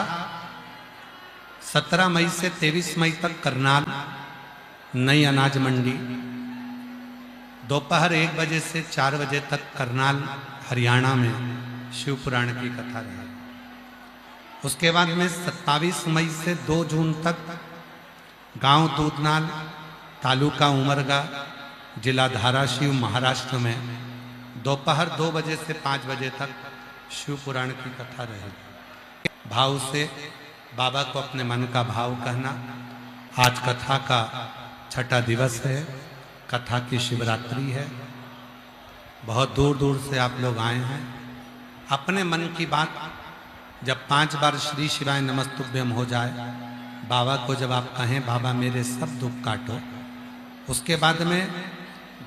17 मई से 23 मई तक करनाल नई अनाज मंडी, दोपहर 1 बजे से 4 बजे तक करनाल हरियाणा में शिव पुराण की कथा रही। उसके बाद में 27 मई से 2 जून तक गांव दूधनाल, तालुका उमरगा, जिला धाराशिव, महाराष्ट्र में दोपहर 2 बजे से 5 बजे तक शिव पुराण की कथा रहेगी। भाव से बाबा को अपने मन का भाव कहना। आज कथा का 6ठा दिवस है, कथा की शिवरात्रि है। बहुत दूर दूर से आप लोग आए हैं। अपने मन की बात जब 5 बार श्री शिवाय नमस्तुभ्यम हो जाए, बाबा को जब आप कहें, बाबा मेरे सब दुख काटो, उसके बाद में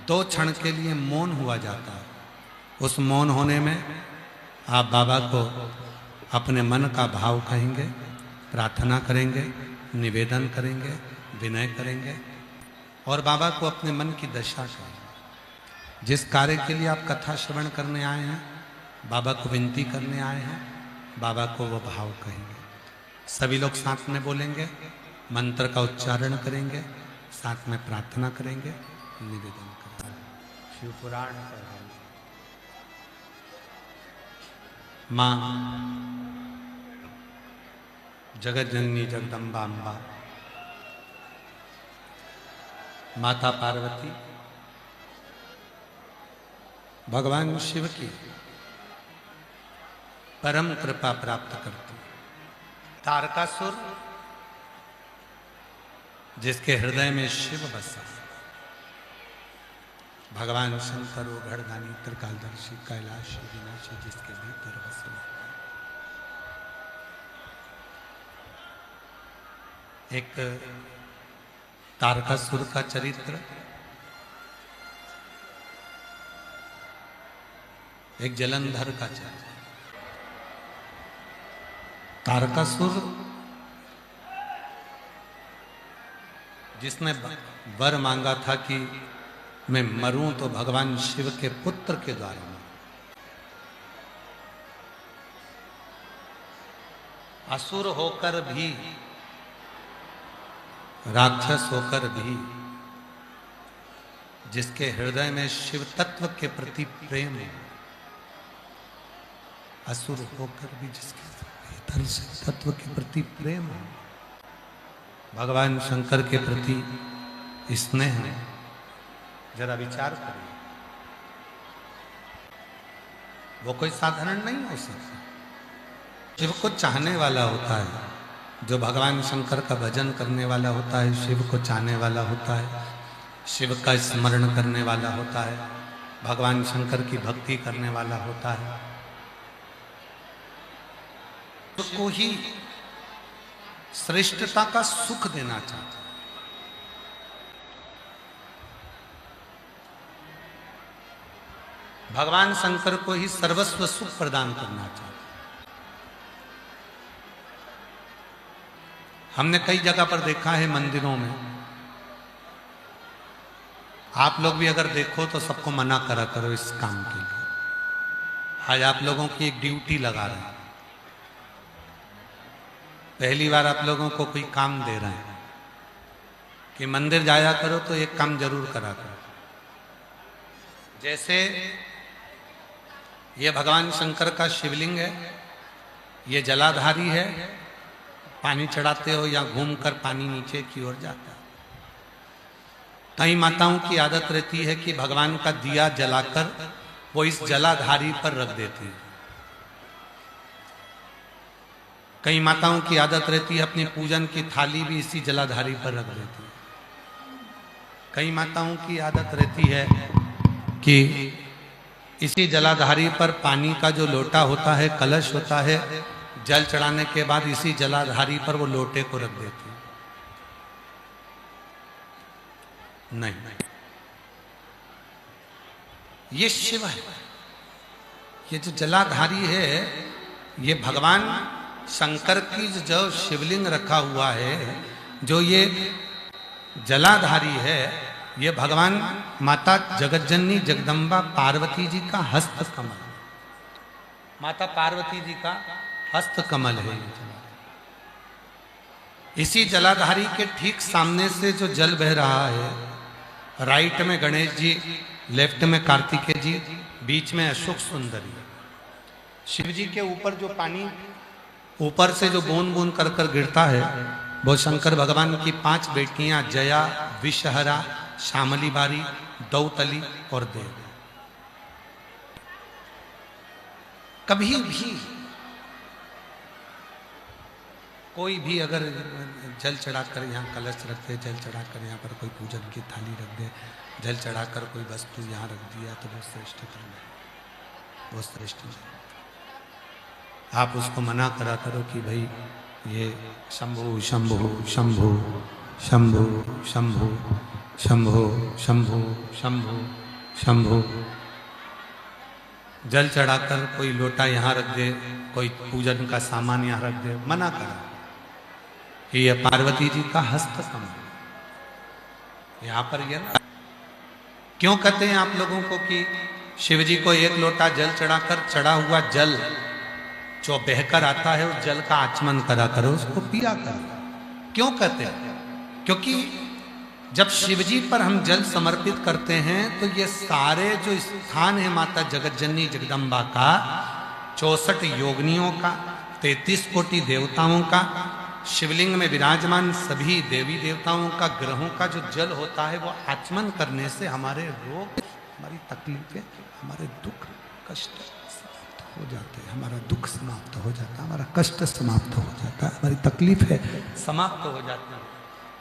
2 क्षण के लिए मौन हुआ जाता है। उस मौन होने में आप बाबा को अपने मन का भाव कहेंगे, प्रार्थना करेंगे, निवेदन करेंगे, विनय करेंगे और बाबा को अपने मन की दशा कहेंगे। जिस कार्य के लिए आप कथा श्रवण करने आए हैं, बाबा को विनती करने आए हैं, बाबा को वो भाव कहेंगे। सभी लोग साथ में बोलेंगे, मंत्र का उच्चारण करेंगे, साथ में प्रार्थना करेंगे, निवेदन करेंगे। शिव पुराण माँ जगत जननी जगदम्बा अम्बा, माता पार्वती भगवान शिव की परम कृपा प्राप्त करती। तारकासुर जिसके हृदय में शिव बसा, भगवान शंकर वो घड़दानी त्रिकालदर्शी कैलाशी विनाशी जिसके भीतर बसे। एक तारकासुर का चरित्र, एक जलंधर का चरित्र। तारकासुर जिसने वर मांगा था कि मैं मरूं तो भगवान शिव के पुत्र के द्वारा मरूं। असुर होकर भी, राक्षस होकर भी, जिसके हृदय में शिव तत्व के प्रति प्रेम है, असुर होकर भी जिसके भीतर से तत्व के प्रति प्रेम है, भगवान शंकर के प्रति स्नेह है, जरा विचार करिए, वो कोई साधारण नहीं हो सकता। शिव को चाहने वाला होता है, जो भगवान शंकर का भजन करने वाला होता है, शिव को चाहने वाला होता है, शिव का स्मरण करने वाला होता है, भगवान शंकर की भक्ति करने वाला होता है, को ही श्रेष्ठता का सुख देना चाहता है। भगवान शंकर को ही सर्वस्व सुख प्रदान करना चाहता है। हमने कई जगह पर देखा है मंदिरों में, आप लोग भी अगर देखो तो सबको मना करा करो इस काम के लिए। आज आप लोगों की एक ड्यूटी लगा रहे हैं, पहली बार आप लोगों को कोई काम दे रहे हैं कि मंदिर जाया करो तो एक काम जरूर करा करो। जैसे ये भगवान शंकर का शिवलिंग है, ये जलाधारी है, पानी चढ़ाते हो या घूमकर पानी नीचे की ओर जाता है। कई माताओं की आदत रहती है कि भगवान का दिया जलाकर वो इस जलाधारी पर रख देती है। कई माताओं की आदत रहती है अपनी पूजन की थाली भी इसी जलाधारी पर रख देती है। कई माताओं की आदत रहती है कि इसी जलाधारी पर पानी का जो लोटा होता है, कलश होता है, जल चढ़ाने के बाद इसी जलाधारी पर वो लोटे को रख देती है। नहीं, ये शिव है। ये जो जलाधारी है, ये भगवान शंकर की जो शिवलिंग रखा हुआ है, जो ये जलाधारी है, ये भगवान माता जगज्जननी जगदम्बा पार्वती जी का हस्त कमल, माता पार्वती जी का हस्त कमल है। इसी जलाधारी के ठीक सामने से जो जल बह रहा है, राइट में गणेश जी, लेफ्ट में कार्तिकेय जी, बीच में अशोक सुंदरी। शिव जी के ऊपर जो पानी ऊपर से जो बूंद बूंद कर कर गिरता है, वो शंकर भगवान की 5 बेटियां जया, विषहरा, श्यामली बारी, दौतली और देव। कभी भी कोई भी अगर जल चढ़ाकर यहाँ कलश रख दे, जल चढ़ाकर यहाँ पर कोई पूजन की थाली रख दे, जल चढ़ाकर कोई वस्तु यहाँ रख दिया, तो वो श्रेष्ठ नहीं, वो श्रेष्ठ नहीं। आप उसको मना करा करो कि भाई ये शंभु शंभु शंभु शंभु शंभु शंभु शंभु शंभु शंभु। जल चढ़ाकर कोई लोटा यहाँ रख दे, कोई पूजन का सामान यहाँ रख दे, मना करा। ये पार्वती जी का हस्त कमल। यहाँ पर ये क्यों कहते हैं आप लोगों को कि शिव जी को एक लोटा जल चढ़ाकर चढ़ा हुआ जल जो बहकर आता है, उस जल का आचमन करा करो, उसको पिया करो। क्यों कहते हैं? क्योंकि जब शिव जी पर हम जल समर्पित करते हैं तो ये सारे जो स्थान है माता जगज्जननी जगदम्बा का, 64 योगिनियों का, 33 कोटि देवताओं का, शिवलिंग में विराजमान सभी देवी देवताओं का, ग्रहों का जो जल होता है, वो आचमन करने से हमारे रोग, हमारी तकलीफें, हमारे दुख, कष्ट हो जाते हैं, हमारा दुख समाप्त हो जाता है, हमारा कष्ट समाप्त हो जाता है, हमारी तकलीफ है समाप्त हो जाती है।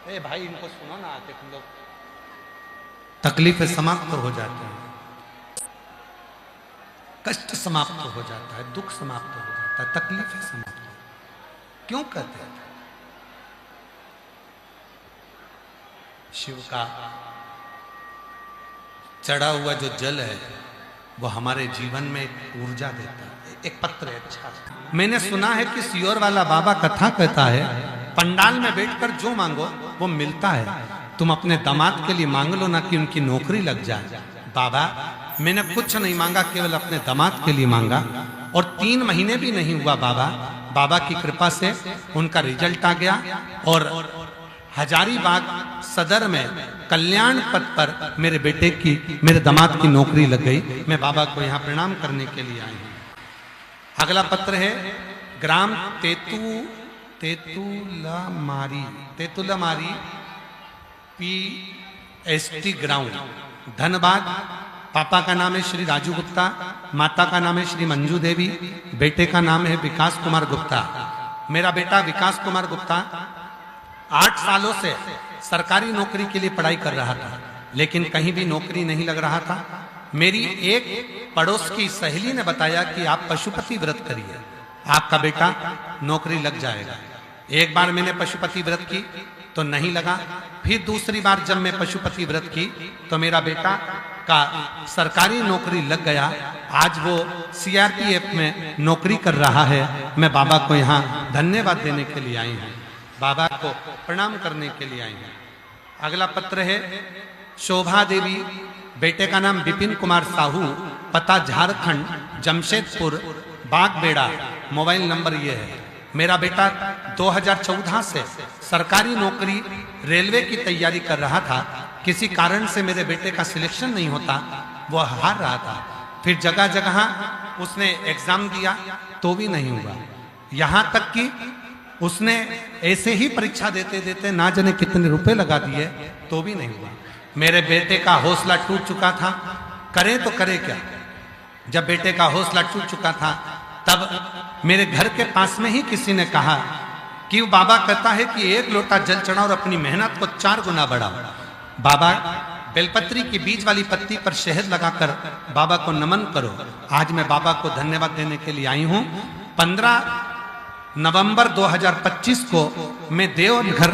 ए भाई इनको सुनो ना आके तुम लोग, तकलीफें समाप्त हो जाती हैं, कष्ट समाप्त हो जाता है, दुख समाप्त हो जाता है, तकलीफें समाप्त हो। क्यों कहते हैं? शिव का चढ़ा हुआ जो जल है वो हमारे जीवन में एक ऊर्जा देता है। एक पत्र है, अच्छा मैंने सुना है कि सियोर वाला बाबा कथा कहता है, पंडाल में बैठकर जो मांगो वो मिलता है। तुम अपने दामाद के लिए मांग लो ना कि उनकी नौकरी लग जाए। बाबा मैंने कुछ नहीं मांगा, केवल अपने दामाद के लिए मांगा और 3 महीने भी नहीं हुआ बाबा, बाबा की कृपा से उनका रिजल्ट आ गया और हजारीबाग सदर में कल्याण पद पर मेरे बेटे की, मेरे दामाद की नौकरी लग गई। मैं बाबा को यहाँ प्रणाम करने के लिए आई हूँ। अगला पत्र है ग्राम तेतुलमारी PST ग्राउंड, धनबाद। पापा का नाम है श्री राजू गुप्ता, माता का नाम है श्री मंजू देवी, बेटे का नाम है विकास कुमार गुप्ता। मेरा बेटा विकास कुमार गुप्ता 8 सालों से सरकारी नौकरी के लिए पढ़ाई कर रहा था, लेकिन कहीं भी नौकरी नहीं लग रहा था। मेरी एक पड़ोस की सहेली ने बताया कि आप पशुपति व्रत करिए, आपका बेटा नौकरी लग जाएगा। एक बार मैंने पशुपति व्रत की तो नहीं लगा, फिर दूसरी बार जब मैं पशुपति व्रत की तो मेरा बेटा का सरकारी नौकरी लग गया। आज वो CRPF में नौकरी कर रहा है। मैं बाबा को यहाँ धन्यवाद देने के लिए आई हूँ, बाबा को प्रणाम करने के लिए आई हूँ। अगला पत्र है शोभा देवी, बेटे का नाम विपिन कुमार साहू, पता झारखंड जमशेदपुर बागबेड़ा, मोबाइल नंबर ये है। मेरा बेटा 2014 से सरकारी नौकरी रेलवे की तैयारी कर रहा था, किसी कारण से मेरे बेटे का सिलेक्शन नहीं होता, वो हार रहा था। फिर जगह जगह उसने एग्जाम दिया तो भी नहीं हुआ, यहाँ तक कि उसने ऐसे ही परीक्षा देते देते ना जाने कितने रुपए लगा दिए तो भी नहीं हुआ। मेरे बेटे का हौसला टूट चुका था, करें तो करे क्या। जब बेटे का हौसला टूट चुका था तब मेरे घर के पास में ही किसी ने कहा कि बाबा कहता है कि 1 लोटा जल चढ़ाओ और अपनी मेहनत को 4 गुना बढ़ाओ। बाबा बेलपत्री की बीज वाली पत्ती पर शहद लगाकर बाबा को नमन करो। आज मैं बाबा को धन्यवाद देने के लिए आई हूँ। 15 नवंबर 2025 को मैं देवघर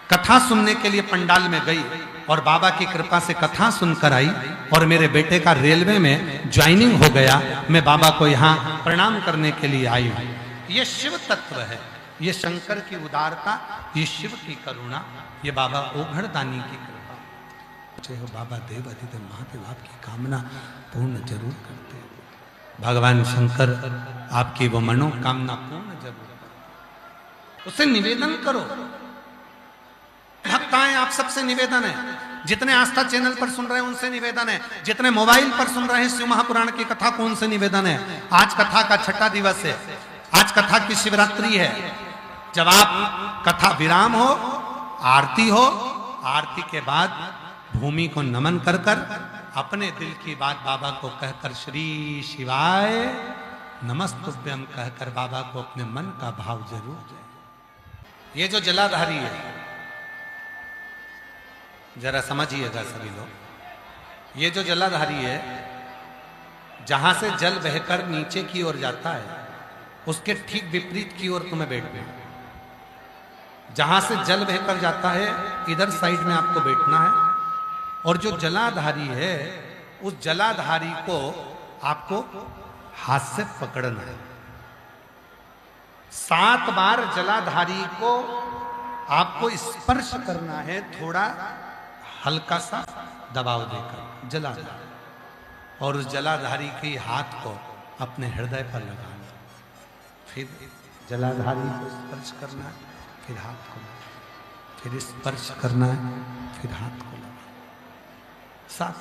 कथा सुनने के लिए पंडाल में गई और बाबा की कृपा से कथा सुनकर आई और मेरे बेटे का रेलवे में ज्वाइनिंग हो गया। मैं बाबा को यहाँ प्रणाम करने के लिए आई हूँ। ये शिव तत्व है, ये शंकर की उदारता, ये शिव की करुणा, ये बाबा ओघड़दानी की कृपा। जय हो बाबा देव अधिदेव महादेव, आपकी कामना पूर्ण जरूर करते हैं। भगवान शंकर आपकी वो मनोकामना पूर्ण जरूर करो, उसे निवेदन करो। भक्त आए, आप सबसे निवेदन है, जितने आस्था चैनल पर सुन रहे हैं उनसे निवेदन है, जितने मोबाइल पर सुन रहे हैं शिव महापुराण की कथा को उनसे निवेदन है। आज कथा का 6ठा दिवस है, आज कथा की शिवरात्रि है। जब आप कथा विराम हो, आरती हो, आरती के बाद भूमि को नमन कर कर अपने दिल की बात बाबा को कहकर श्री शिवाय नमस्तुभ्यम कहकर बाबा को अपने मन का भाव जरूर दे। ये जो जलाधारी है, जरा समझिएगा सभी लोग, ये जो जलाधारी है, जहां से जल बहकर नीचे की ओर जाता है उसके ठीक विपरीत की ओर तुम्हें बैठना। जहां से जल बहकर जाता है इधर साइड में आपको बैठना है और जो जलाधारी है उस जलाधारी को आपको हाथ से पकड़ना है। 7 बार जलाधारी को आपको स्पर्श करना है, थोड़ा हल्का सा दबाव देकर जलाधारी, और उस जलाधारी के हाथ को अपने हृदय पर लगाना, फिर जलाधारी को स्पर्श करना है, फिर हाथ को, फिर स्पर्श करना है, फिर हाथ को लगाना। 7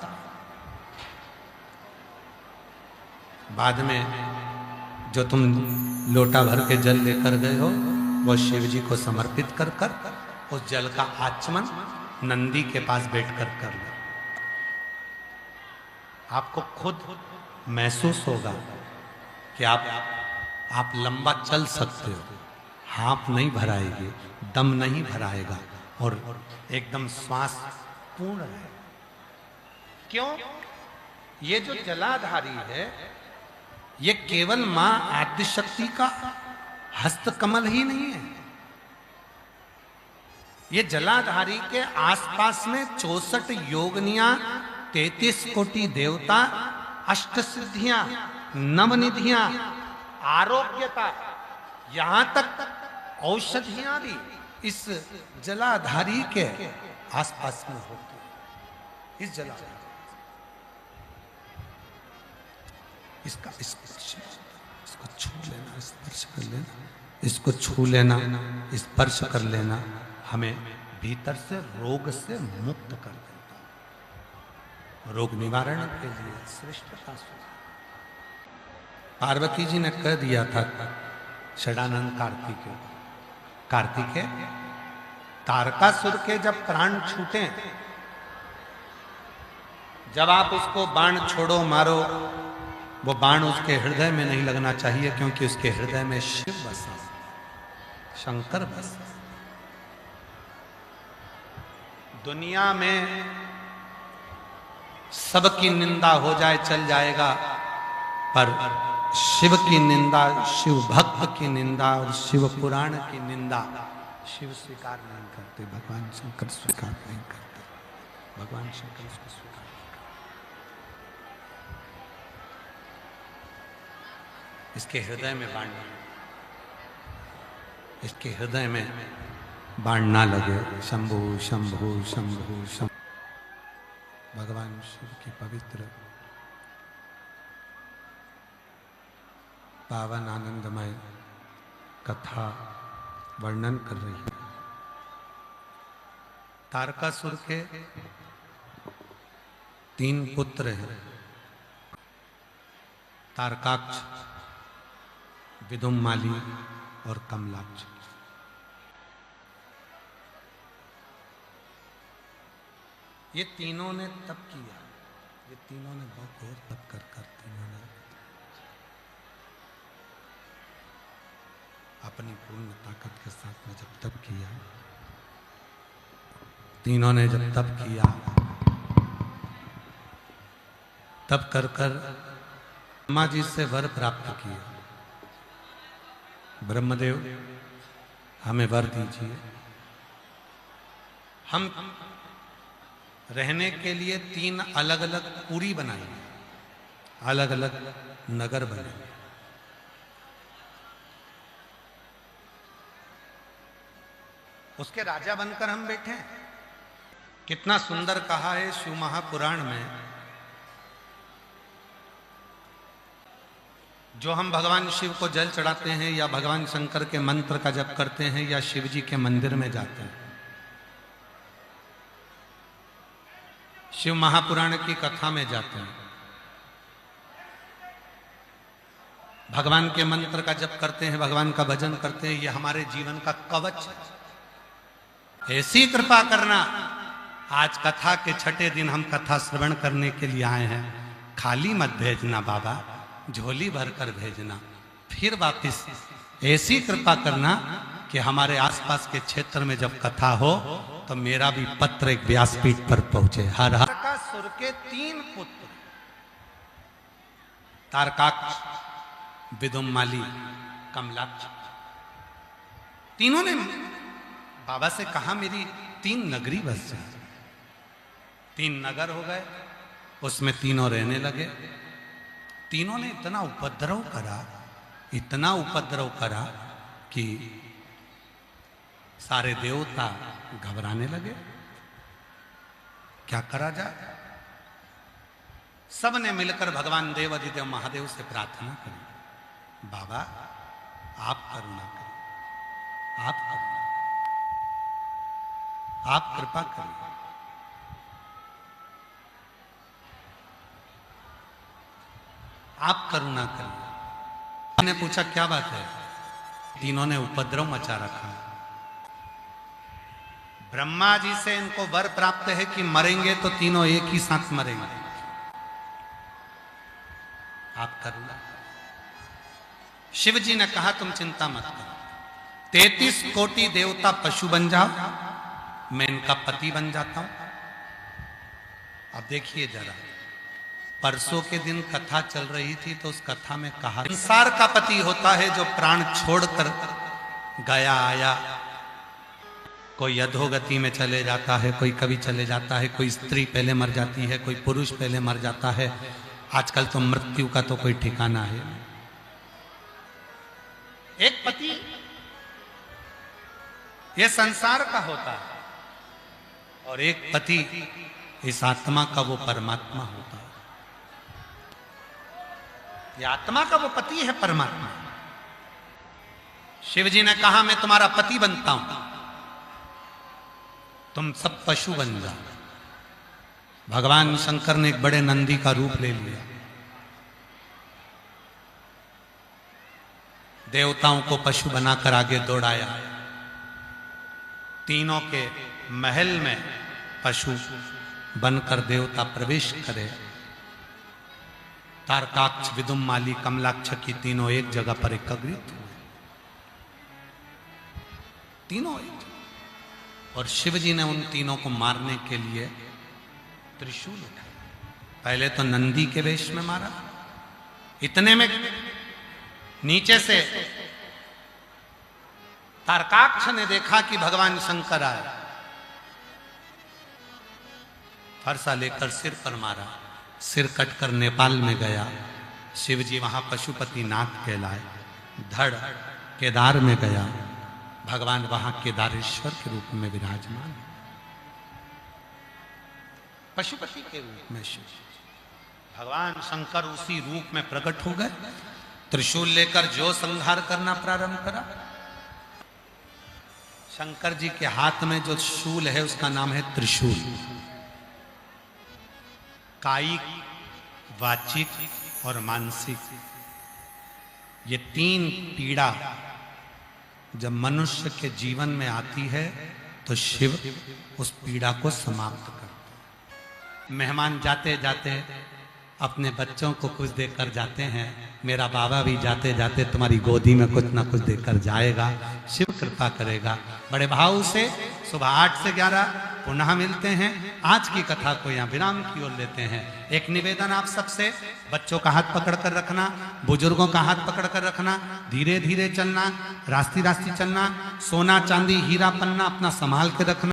बाद में जो तुम लोटा भर के जल लेकर गए हो वो शिव जी को समर्पित कर कर उस जल का आचमन नंदी के पास बैठकर कर लो। आपको खुद महसूस होगा कि आप लंबा चल सकते हो, हाथ नहीं भराएगी, दम नहीं भराएगा और एकदम श्वास पूर्ण है। क्यों? ये जो जलाधारी है ये केवल मां आदिशक्ति का हस्तकमल ही नहीं है। ये जलाधारी के आसपास में 64 योगनियां, 33 कोटि देवता, अष्ट सिद्धियां, नवनिधियां, आरोग्यता, यहां तक औषधियां भी इस जलाधारी के आसपास में होती है। इस जलाधारी इसको छू लेना, स्पर्श कर लेना, इसको छू लेना, स्पर्श कर लेना हमें भीतर से रोग से मुक्त कर देता है। रोग निवारण के लिए श्रेष्ठता से पार्वती जी ने कह दिया था षडानंद कार्तिकेय तारकासुर के जब प्राण छूटे, जब आप उसको बाण छोड़ो मारो, वो बाण उसके हृदय में नहीं लगना चाहिए, क्योंकि उसके हृदय में शिव बसा, शंकर बसा। दुनिया में सबकी निंदा हो जाए चल जाएगा, पर शिव की निंदा, शिव भक्त की निंदा और शिव पुराण की निंदा शिव स्वीकार नहीं करते, भगवान शंकर स्वीकार नहीं करते, भगवान शंकर उसको स्वीकार नहीं करते। इसके हृदय में बाण, इसके हृदय में बाण ना लगे। शंभु शंभु शंभु शंभु। भगवान शिव की पवित्र पावन आनंदमय कथा वर्णन कर रही है। तारकासुर के 3 पुत्र हैं, तारकाक्ष, विदुम्माली और कमलाक्ष। ये तीनों ने तप किया, ये तीनों ने बहुत घोर तप कर तीनों ने अपनी पूर्ण ताकत के साथ में जब तप किया, तीनों ने जब तप किया, तप कर ब्रह्मा जी से वर प्राप्त किया। ब्रह्मदेव हमें वर दीजिए, हम रहने के लिए 3 अलग अलग पुरी बनाई, अलग अलग नगर बने। उसके राजा बनकर हम बैठे हैं। कितना सुंदर कहा है शिव महापुराण में, जो हम भगवान शिव को जल चढ़ाते हैं या भगवान शंकर के मंत्र का जप करते हैं या शिव जी के मंदिर में जाते हैं, शिव महापुराण की कथा में जाते हैं, भगवान के मंत्र का जप करते हैं, भगवान का भजन करते हैं, ये हमारे जीवन का कवच है। ऐसी कृपा करना, आज कथा के 6ठे दिन हम कथा श्रवण करने के लिए आए हैं, खाली मत भेजना बाबा, झोली भर कर भेजना, फिर वापिस ऐसी कृपा करना कि हमारे आसपास के क्षेत्र में जब कथा हो तो मेरा भी पत्र एक व्यासपीठ पर पहुंचे। हर तारकासुर के 3 पुत्र, तारकाक्ष, विदुम्माली, कमलाक्ष, तीनों ने बाबा से कहा मेरी 3 नगरी बस जाए। 3 नगर हो गए, उसमें तीनों रहने लगे। तीनों ने इतना उपद्रव करा, इतना उपद्रव करा कि सारे देवता घबराने लगे। क्या करा जाए? सब ने मिलकर भगवान देव अधिदेव महादेव से प्रार्थना करी, बाबा आप करुणा करें, आप करुणा, आप कृपा करें। आप करुणा करें। मैंने पूछा क्या बात है? तीनों ने उपद्रव मचा रखा। ब्रह्मा जी से इनको वर प्राप्त है कि मरेंगे तो तीनों एक ही साथ मरेंगे। आप करुणा, शिव जी ने कहा तुम चिंता मत करो, 33 कोटि देवता पशु बन जाओ, मैं इनका पति बन जाता हूं। अब देखिए जरा, परसों के दिन कथा चल रही थी तो उस कथा में कहा संसार का पति होता है जो प्राण छोड़कर गया आया, कोई अधोगति में चले जाता है, कोई कभी चले जाता है, कोई स्त्री पहले मर जाती है, कोई पुरुष पहले मर जाता है। आजकल तो मृत्यु का तो कोई ठिकाना है। एक पति ये संसार का होता है और एक पति इस आत्मा का वो परमात्मा होता है। ये आत्मा का वो पति है परमात्मा। शिव जी ने कहा मैं तुम्हारा पति बनता हूं, तुम सब पशु बन जाओ। भगवान शंकर ने एक बड़े नंदी का रूप ले लिया, देवताओं को पशु बनाकर आगे दौड़ाया। तीनों के महल में पशु बनकर देवता प्रवेश करे। तारकाक्ष, विदुमाली, कमलाक्ष की तीनों एक जगह पर एकत्रित हुए, तीनों एक। और शिव जी ने उन तीनों को मारने के लिए त्रिशूल उठाया। पहले तो नंदी के वेश में मारा, इतने में नीचे से तारकाक्ष ने देखा कि भगवान शंकर आए, फरसा लेकर सिर पर मारा, सिर कटकर नेपाल में गया। शिव जी वहां पशुपति नाथ कहलाए। धड़ केदार में गया, भगवान वहां केदारेश्वर के रूप में विराजमान, पशुपति के रूप में शिव भगवान शंकर उसी रूप में प्रकट हो गए। त्रिशूल लेकर जो संहार करना प्रारंभ करा। शंकर जी के हाथ में जो शूल है उसका नाम है त्रिशूल। कायिक, वाचिक और मानसिक, ये तीन पीड़ा जब मनुष्य के जीवन में आती है तो शिव उस पीड़ा को समाप्त करते हैं। मेहमान जाते जाते अपने बच्चों को कुछ देकर जाते हैं। मेरा बाबा भी जाते जाते तुम्हारी गोदी में कुछ ना कुछ देकर जाएगा, शिव कृपा करेगा। बड़े भाव से सुबह 8 से 11 पुनः मिलते हैं। आज की कथा को यहाँ विराम की ओर लेते हैं। एक निवेदन आप सबसे, बच्चों का हाथ पकड़ कर रखना, बुजुर्गों का हाथ पकड़ कर रखना, धीरे धीरे चलना, रास्ते रास्ते चलना, सोना चांदी हीरा पन्ना अपना संभाल के रखना।